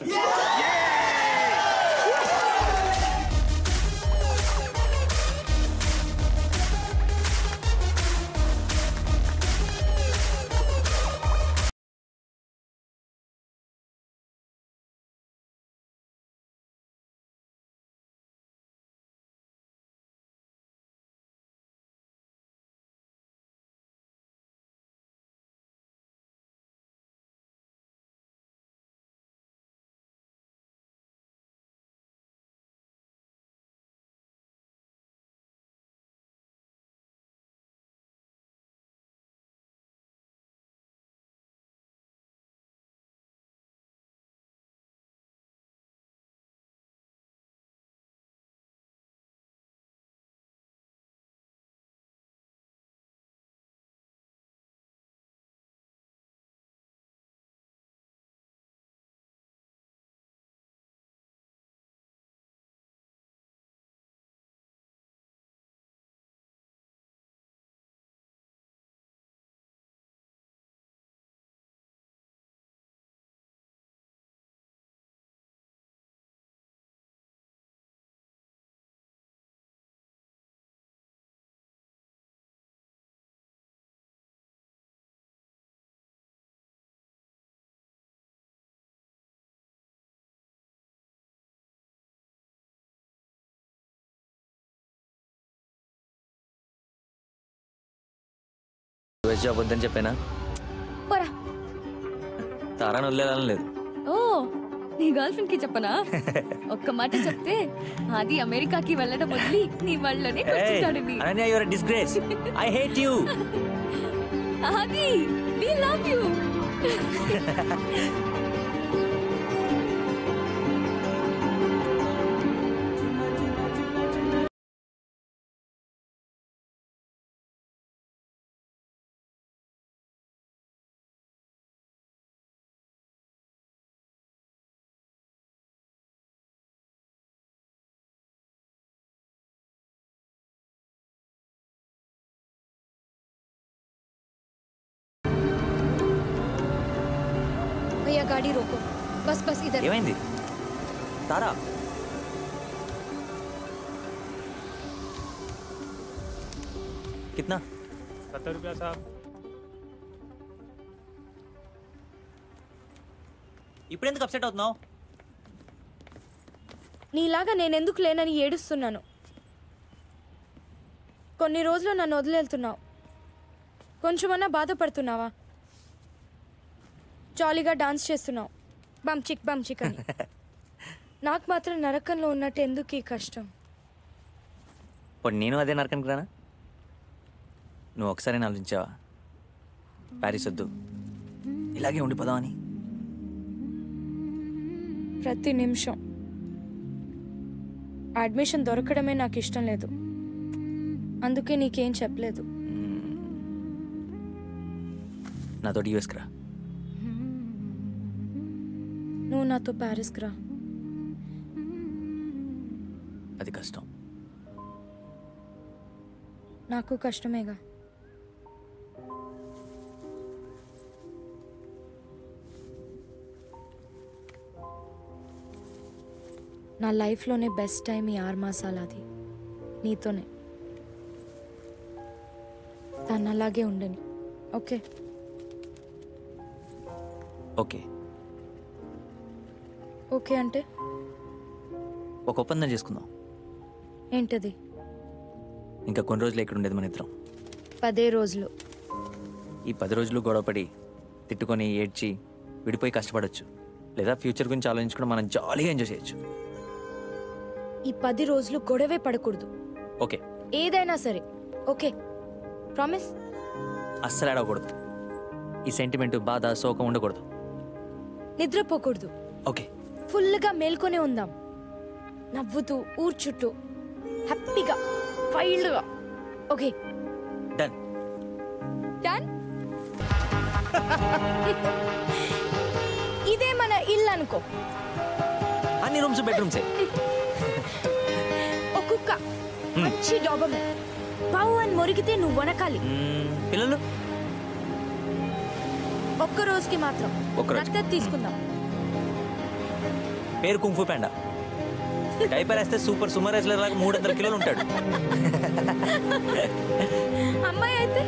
US job వద్దని చెప్పానా పోరా తారాను వదిలేదని లేదు ఓ నీ గర్ల్ ఫ్రెండ్ కి చెప్పనా ఒక్క మాట చెప్తే అది అమెరికాకి వెళ్ళడం వదిలి నీ వాళ్ళనే కూర్చుంటాడని Ananya you are a disgrace I hate you అది వి లవ్ యు भैया गाड़ी रोको बस बस इधर ఏమైంది తారా कितना 70 रुपया साहब ఇప్పుడు ఎందుకు అప్సెట్ అవుతున్నావు నీలాగా నేనెందుకు లేనని ఏడుస్తున్నాను కొన్ని రోజులు నన్ను వదిలేళ్తున్నావు కొంచెమన్నా బాధపడుతున్నావా జాలీగా డాన్స్ చేస్తున్నావు బమ్ చిక్ అని నాకు మాత్రం నరకంలో ఉన్నట్టు ఎందుకు ఈ కష్టం ఇప్పుడు నేను అదే నరకానికి రానా నువ్వు ఒకసారి ఆలోచించావా ప్యారిస్ వద్దు ఇలాగే ఉండిపోదామని ప్రతి నిమిషం అడ్మిషన్ దొరకడమే నాకు ఇష్టం లేదు అందుకే నీకేం చెప్పలేదు నాతోటి యూఎస్కి రా నువ్వు నాతో ప్యారిస్కి రా అది కష్టం నాకు కష్టమేగా నా లైఫ్లోనే బెస్ట్ టైం ఈ 6 మాసాలది నీతోనే దాన్ని అలాగే ఉండని ఓకే ఓకే ఓకే అంటే ఒక ఒప్పందం చేసుకుందాం ఏంటది ఇంకా కొన్ని రోజులు ఇక్కడ ఉండేది మన ఇద్దరం 10 రోజులు ఈ 10 రోజులు గొడవపడి తిట్టుకొని ఏడ్చి విడిపోయి కష్టపడవచ్చు లేదా ఫ్యూచర్ గురించి ఆలోచించుకుని మనం జాలీగా ఎంజాయ్ చేయొచ్చు ఈ 10 రోజులు గొడవే పడకూడదు ఓకే ఏదైనా సరే ఓకే ప్రామిస్ అస్సలు ఆడకూడదు ఈ సెంటిమెంట్ బాధ శోకం ఉండకూడదు నిద్రపోకూడదు ఓకే ఫుల్గా మేల్కొనే ఉందాం నవ్వుతూ ఊరు చుట్టూ హ్యాపీగా వైల్డ్గా ఓకే డన్ డన్ ఇదే మన ఇల్లు అనుకో. అన్ని రూమ్స్ బెడ్రూమ్సే. ఒక కుక్క మంచి డాబర్ బావు అని మొరిగితే నువ్వు వనకాలి. పిల్లలు ఒక్క రోజుకి మాత్రం దత్తత తీసుకుందాం. పేరు కుంఫు పాండా. డైపర్ వేస్తే సూపర్ సుమర్ రెజ్లర్ లాగా 300 కిలోలు ఉంటాడు. అమ్మాయి అయితే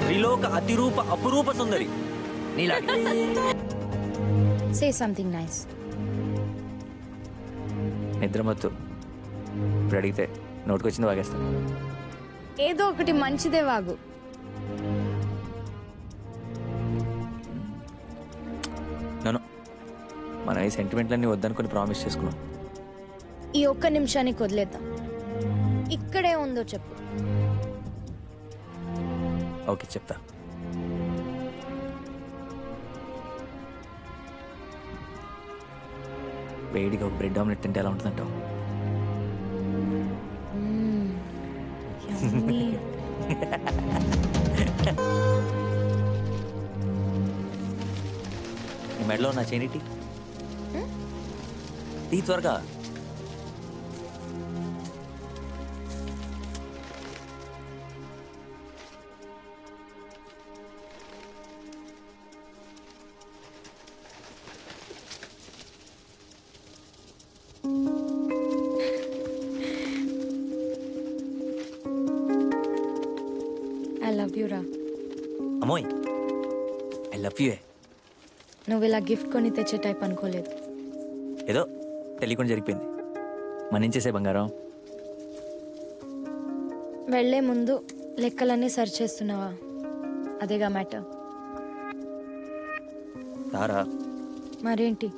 త్రిలోక అతిరూప అపురూప సుందరి నీలా. Say something nice. నిద్రమత్తు ఇప్పుడు అడిగితే నోటుకొచ్చింది వాగేస్తాను. ఏదో ఒకటి మంచిదే వాగు. నన్ను మన ఈ సెంటిమెంట్లన్నీ వద్దనుకొని ప్రామిస్ చేసుకున్నాం. ఈ ఒక్క నిమిషానికి వదిలేద్దాం. ఇక్కడే ఉందో చెప్పు. ఓకే చెప్తా. వేడిగా ఒక బ్రెడ్ ఆమ్లెట్ తింటే ఎలా ఉంటుందంటావు? నీ మెడలో నా చేనిటి తీ త్వరగా. ఐ లవ్ యూ రా. అమ్మోయ్ ఐ లవ్ యూ. నువ్వు ఇలా గిఫ్ట్ కొని తెచ్చే టైప్ అనుకోలేదు. ఏదో తెలియకుండా జరిగిపోయింది. మన్నించేసే బంగారం. వెళ్లే ముందు లెక్కలన్నీ సరి చేస్తున్నావా? అదేగా మ్యాటర్. తారా మరేంటి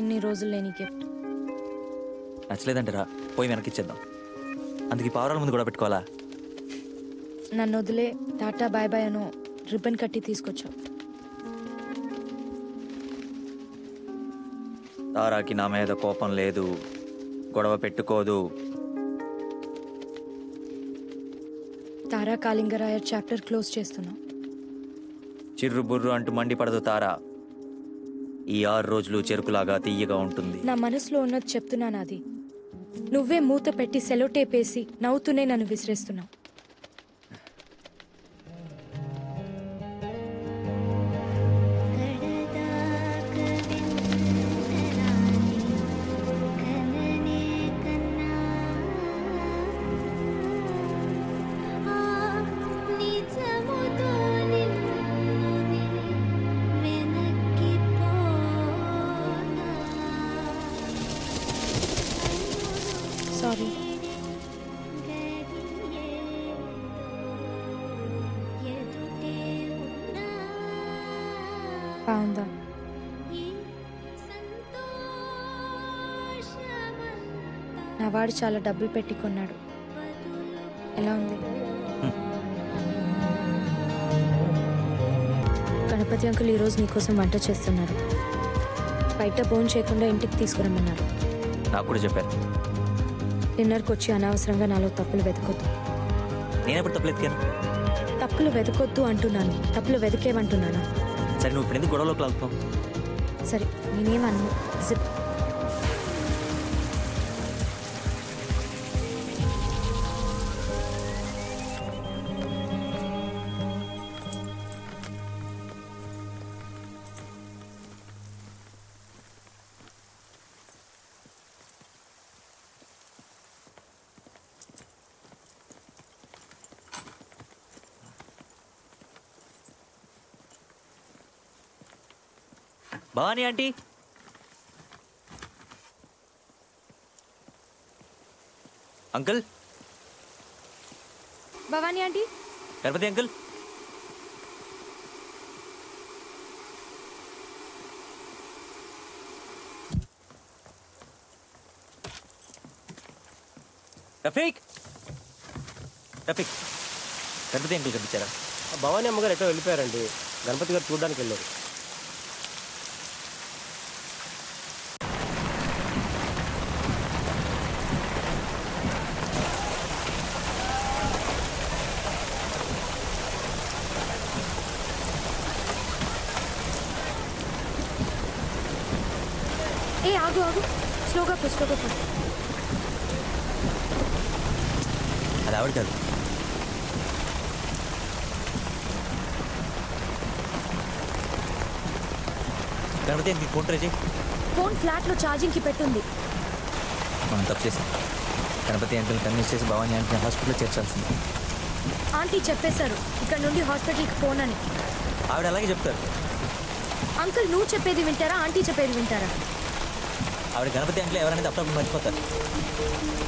ఇన్ని రోజులు లేని గిఫ్ట్? నచ్చలేదంటారా? పోయి వెనక్కి ఇచ్చేద్దాం. అందుకే పావురాల ముందు కూడా పెట్టుకోవాలా? నన్ను వదిలే టాటా బాయ్ బాయ్ అను రిబ్బన్ కట్టి తీసుకొచ్చావు. తారాకి నా మీద కోపం లేదు, గొడవ పెట్టుకోదు. తారా కాళింగరాయర్ చాప్టర్ క్లోజ్ చేస్తున్నావు. చిర్రు బుర్రు అంటూ మండిపడదు తారా. ఈ 6 రోజులు చెరుకులాగా తీయగా ఉంటుంది. నా మనసులో ఉన్నది చెప్తున్నాను. అది నువ్వే మూత పెట్టి సెలో టేపేసి నవ్వుతూనే నన్ను విసిరేస్తున్నావు. సారీ. బాగుందా? నా వాడు చాలా డబ్బులు పెట్టి కొన్నాడు. ఎలా ఉంది? గణపతి అంకుల్ ఈరోజు నీకోసం వంట చేస్తున్నారు. బయట భోజనం చేయకుండా ఇంటికి తీసుకురమ్మన్నారు. నాకు కూడా చెప్పారు. డిన్నర్కి వచ్చి అనవసరంగా నాలో తప్పులు వెతకొద్దు. నేనెప్పుడు తప్పులు ఎతికాను? తప్పులు వెతకొద్దు అంటున్నాను, తప్పులు వెతికేమంటున్నాను. సరే నువ్వు ఇప్పుడు ఎందుకు గొడవలోకి లాగుతావు? సరే నేనేమన్ను. Zip. Bhavani aunty, uncle. Bhavani aunty. Ganapati uncle. Rafiq, Rafiq, Ganapati uncle కనిపించారా? భవానీ అమ్మగారు ఎటో వెళ్ళిపోయారండి. గణపతి గారు చూడడానికి వెళ్ళారు. ఏ ఆగు ఆగు, స్లోగా పో, స్లోగా పో. అది ఆవిడ కాదు. గణపతి అంకుల్ ఫోన్ ట్రై చేయి. ఫోన్ ఫ్లాట్లో ఛార్జింగ్కి పెట్టుంది. మనం తప్పు చేసాం. గణపతి అంకుల్ కన్విన్స్ చేసి భవానీ ఆంటీని హాస్పిటల్లో చేర్చాల్సింది. ఆంటీ చెప్పేశారు ఇక్కడ నుండి హాస్పిటల్కి పోనని. ఆవిడ అలాగే చెప్తారు. అంకుల్ నువ్వు చెప్పేది వింటారా, ఆంటీ చెప్పేది వింటారా? ఆవిడ గణపతి అంకుల్ ఎవరైనా అప్పుడప్పుడు మర్చిపోతారు.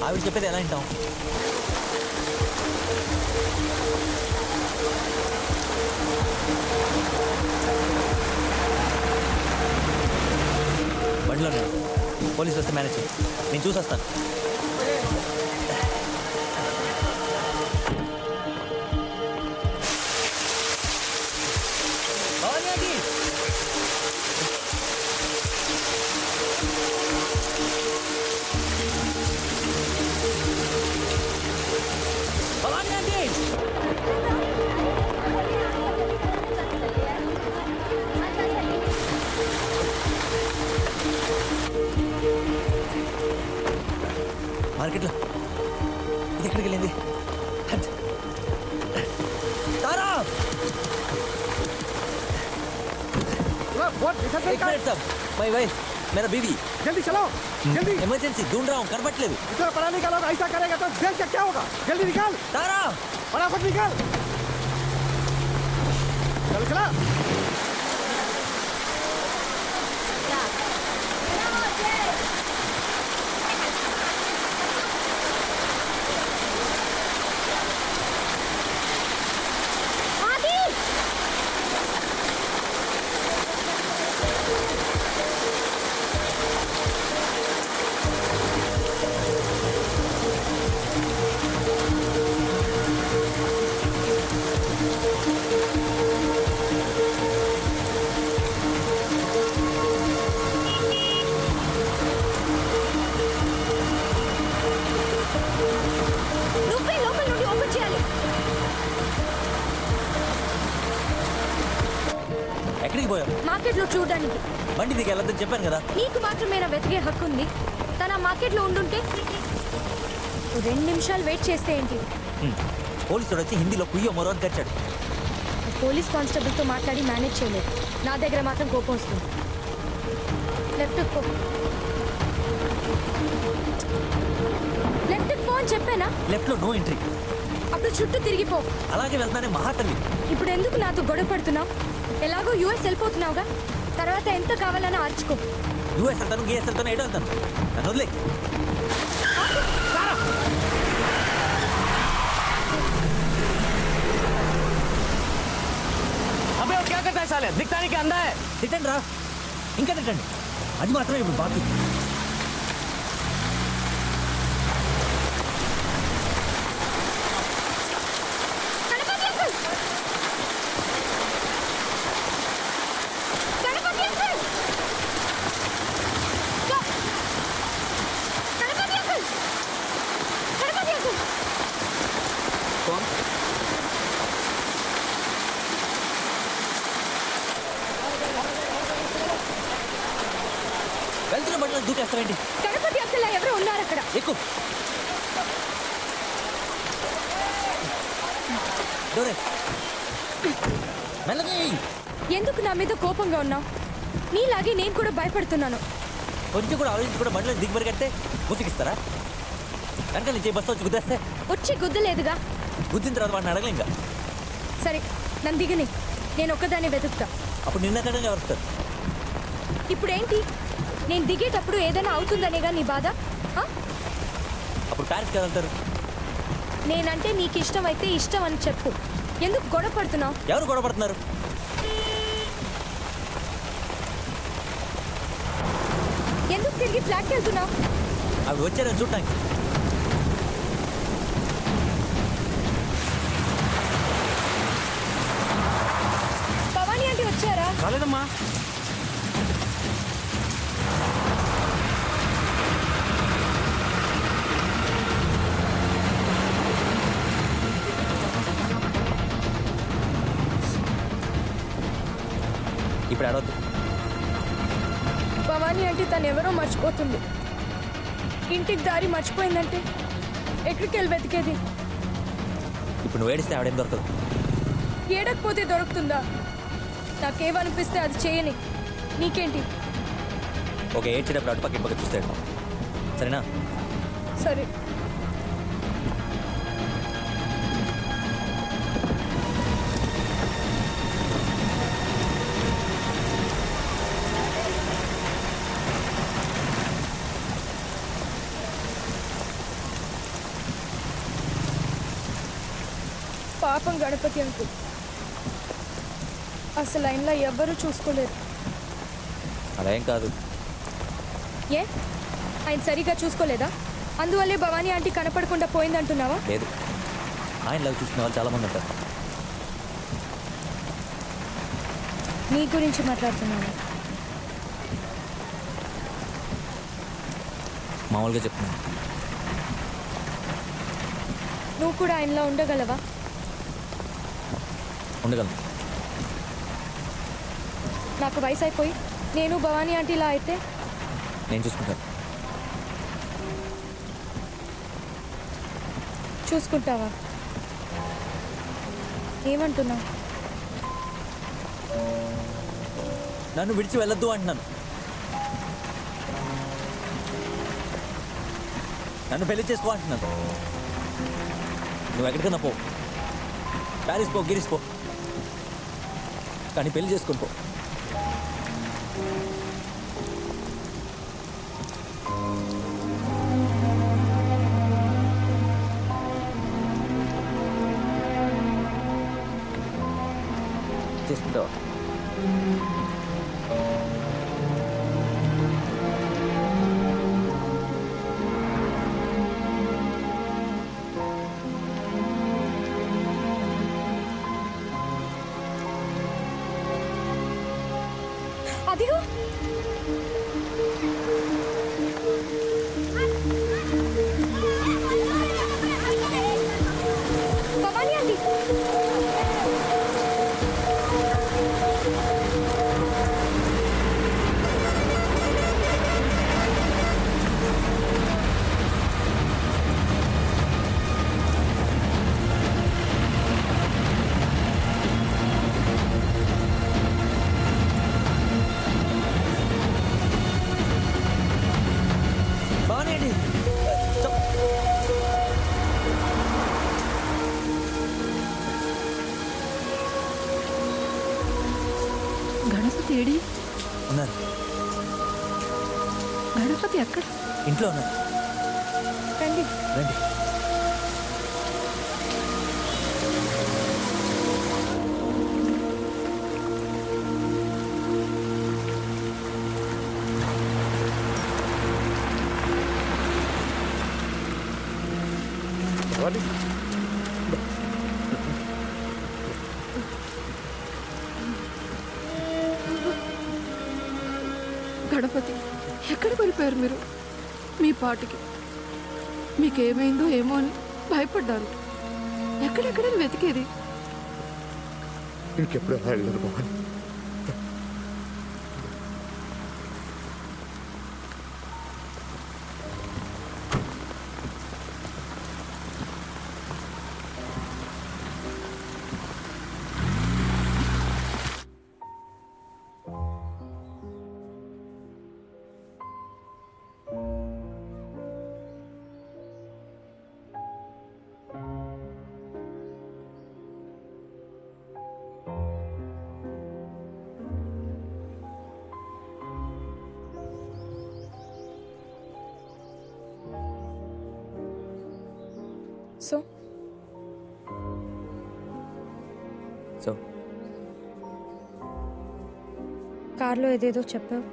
ఆవిడ చెప్పేది ఎలా వింటాం? బండిలో పోలీసు వస్తే మేనేజ్ చేయి, నేను చూసి వస్తాను. మార్కెట్లో ఇది ఎక్కడికి వెళ్ళింది? भाई भाई मेरा बीवी जल्दी चलो जल्दी इमरजेंसी ढूंढ रहा हूँ कर बट ले इतना पढ़ा निकालो ऐसा करेगा तो जेल का क्या होगा जल्दी निकाल तारा फटाफट निकाल चल चला మార్కెట్లో చూడడానికి. బండి దిగి వెళ్ళొద్దని చెప్పాను కదా. నీకు మాత్రమేనా వెతికే హక్కు ఉంది? తన మార్కెట్లో ఉండుంటే 2 నిమిషాలు వెయిట్ చేస్తే ఏంటి? పోలీసుడు వచ్చి హిందీలో కుయ్యో మొరో అని కచ్చాడు. పోలీస్ కానిస్టేబుల్తో మాట్లాడి మేనేజ్ చేయలేదు. నా దగ్గర మాత్రం కోపం వస్తుంది. లెఫ్ట్కి పో, లెఫ్ట్కి పో అని చెప్పానా? లెఫ్ట్లో నో ఎంట్రీ. అప్పుడు చుట్టూ తిరిగిపో. అలాగే వెళ్తానే మహాతల్లి. ఇప్పుడు ఎందుకు నాతో గొడవ పడుతున్నావు? ఎలాగో యూఎస్ వెళ్ళిపోతున్నావుగా, తర్వాత ఎంత కావాలని ఆర్చుకో. యూఎస్ వెళ్తాను, గిఎస్ వెళ్తాను, ఏడో వెళ్తాను, నన్ను వదిలే. अबे वो क्या करता है साले दिखता नहीं कि अंधा है తిట్టండి రా, ఇంకా తిట్టండి. అది మాత్రమే ఇప్పుడు బాకీ. వెళ్తున్న బండిలో దూకేస్తావేంటి? గణపతి అంకుల్ ఎవరో ఉన్నారు అక్కడ. ఎక్కువ మెల్లగా. ఎందుకు నా మీద కోపంగా ఉన్నావు? నీలాగే నేను కూడా భయపడుతున్నాను. కొంచెం కూడా ఆలోచించి కూడా బండిలో దిగి పరిగెడితే ముసిగిస్తారా? కనుక నుంచి బస్సు వచ్చి గుద్దేస్తే వచ్చి గుద్దలేదుగా. గుద్దిన తర్వాత వాడిని అడగలే. ఇంకా సరే నన్ను దిగని, నేను ఒక్కదాన్ని వెతుకుతా. అప్పుడు నిన్న కడంగా ఎవరు వస్తారు? ఇప్పుడేంటి? నేను దిగేటప్పుడు ఏదైనా అవుతుందనేగా నీ బాధ? అప్పుడు ప్యారిస్కి వెళ్తారు. నేనంటే నీకు ఇష్టం అయితే ఇష్టం అని చెప్పు. ఎందుకు గొడవ పడుతున్నావు? ఎవరు గొడవ పడుతున్నారు? ఎందుకు తిరిగి ఫ్లాట్కి వెళ్తున్నావు? అవి వచ్చారని చూడటానికి. భవానీ ఆంటీ వచ్చారా? రాలేదమ్మా. ఇప్పుడు అడవద్దు. భవానీ అంటే తను ఎవరో మర్చిపోతుంది. ఇంటికి దారి మర్చిపోయిందంటే ఎక్కడికి వెళ్ళి వెతికేది? ఇప్పుడు నువ్వు ఏడిస్తే ఆవిడేం దొరకదు. ఏడకపోతే దొరుకుతుందా? నాకేమనిపిస్తే అది చేయని. నీకేంటి? ఒక ఏడ్చేటప్పుడు అటు పక్క పక్క చూస్తాడు. సరేనా? సరే. పాపం గణపతి అంకుల్, అసలు ఆయనలా ఎవ్వరూ చూసుకోలేరు. అలా ఏం కాదు. ఏ ఆయన సరిగా చూసుకోలేదా? అందువల్లే భవానీ ఆంటీ కనపడకుండా పోయిందంటున్నావా? లేదు, ఆయన లవ్ చూసుకునే వాళ్ళు చాలామంది ఉంటారు. నీ గురించి మాట్లాడుతున్నాను. మామూలుగా చెప్తున్నాను. నువ్వు కూడా ఆయనలా ఉండగలవా? ఉండగలను. నాకు వయసు అయిపోయి నేను భవానీ ఆంటీలా అయితే నేను చూసుకుంటాను. చూసుకుంటావా? ఏమంటున్నావు? నన్ను విడిచి వెళ్ళొద్దు అంటున్నాను. నన్ను పెళ్లి చేసుకో అంటున్నాను. నువ్వు ఎక్కడికన్నా పో, ప్యారిస్ పో, గిరిస్ పో, కానీ పెళ్లి చేసుకొని పో. చేసుకుంటావా? అదిగో భవానీ ఆంటీ. భవానీ ఆంటీ, గణపతి ఏడి? ఉన్నారు. గణపతి ఎక్కడ? ఇంట్లో ఉన్నారు. రండి. రండి. గణపతి ఎక్కడ పడిపోయారు మీరు? మీ పాటికి మీకేమైందో ఏమో అని భయపడ్డాను. ఎక్కడెక్కడ వెతికేది? ఇంకెప్పుడు అలా వెళ్ళదు భవాని. సో సో కార్లో ఏదేదో చెప్పావు.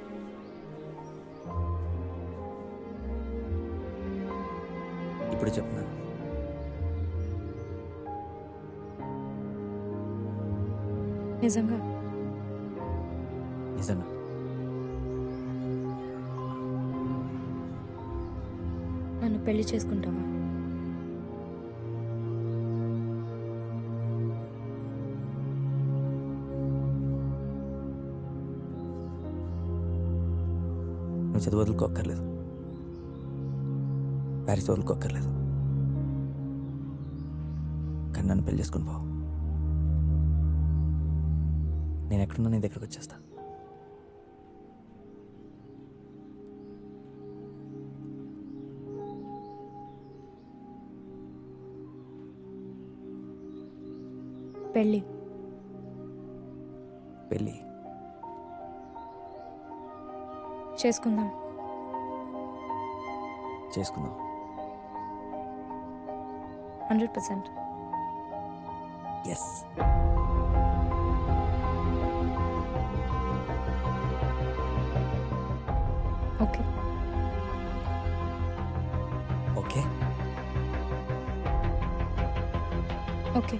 ఇప్పుడు చెప్తున్నాను. నిజంగా నిజంగా నన్ను పెళ్లి చేసుకుంటావా? నువ్వు చదువు వదులుకోక్కర్లేదు, ప్యారిస్ వదులుకోక్కర్లేదు, కానీ నన్ను పెళ్లి చేసుకుని పో. నేను ఎక్కడున్నా నీ దగ్గరకు వచ్చేస్తా. పెళ్ళి పెళ్ళి చేసుకుందాం. చేసుకుందాం. 100%. ఎస్. ఓకే. ఓకే. ఓకే.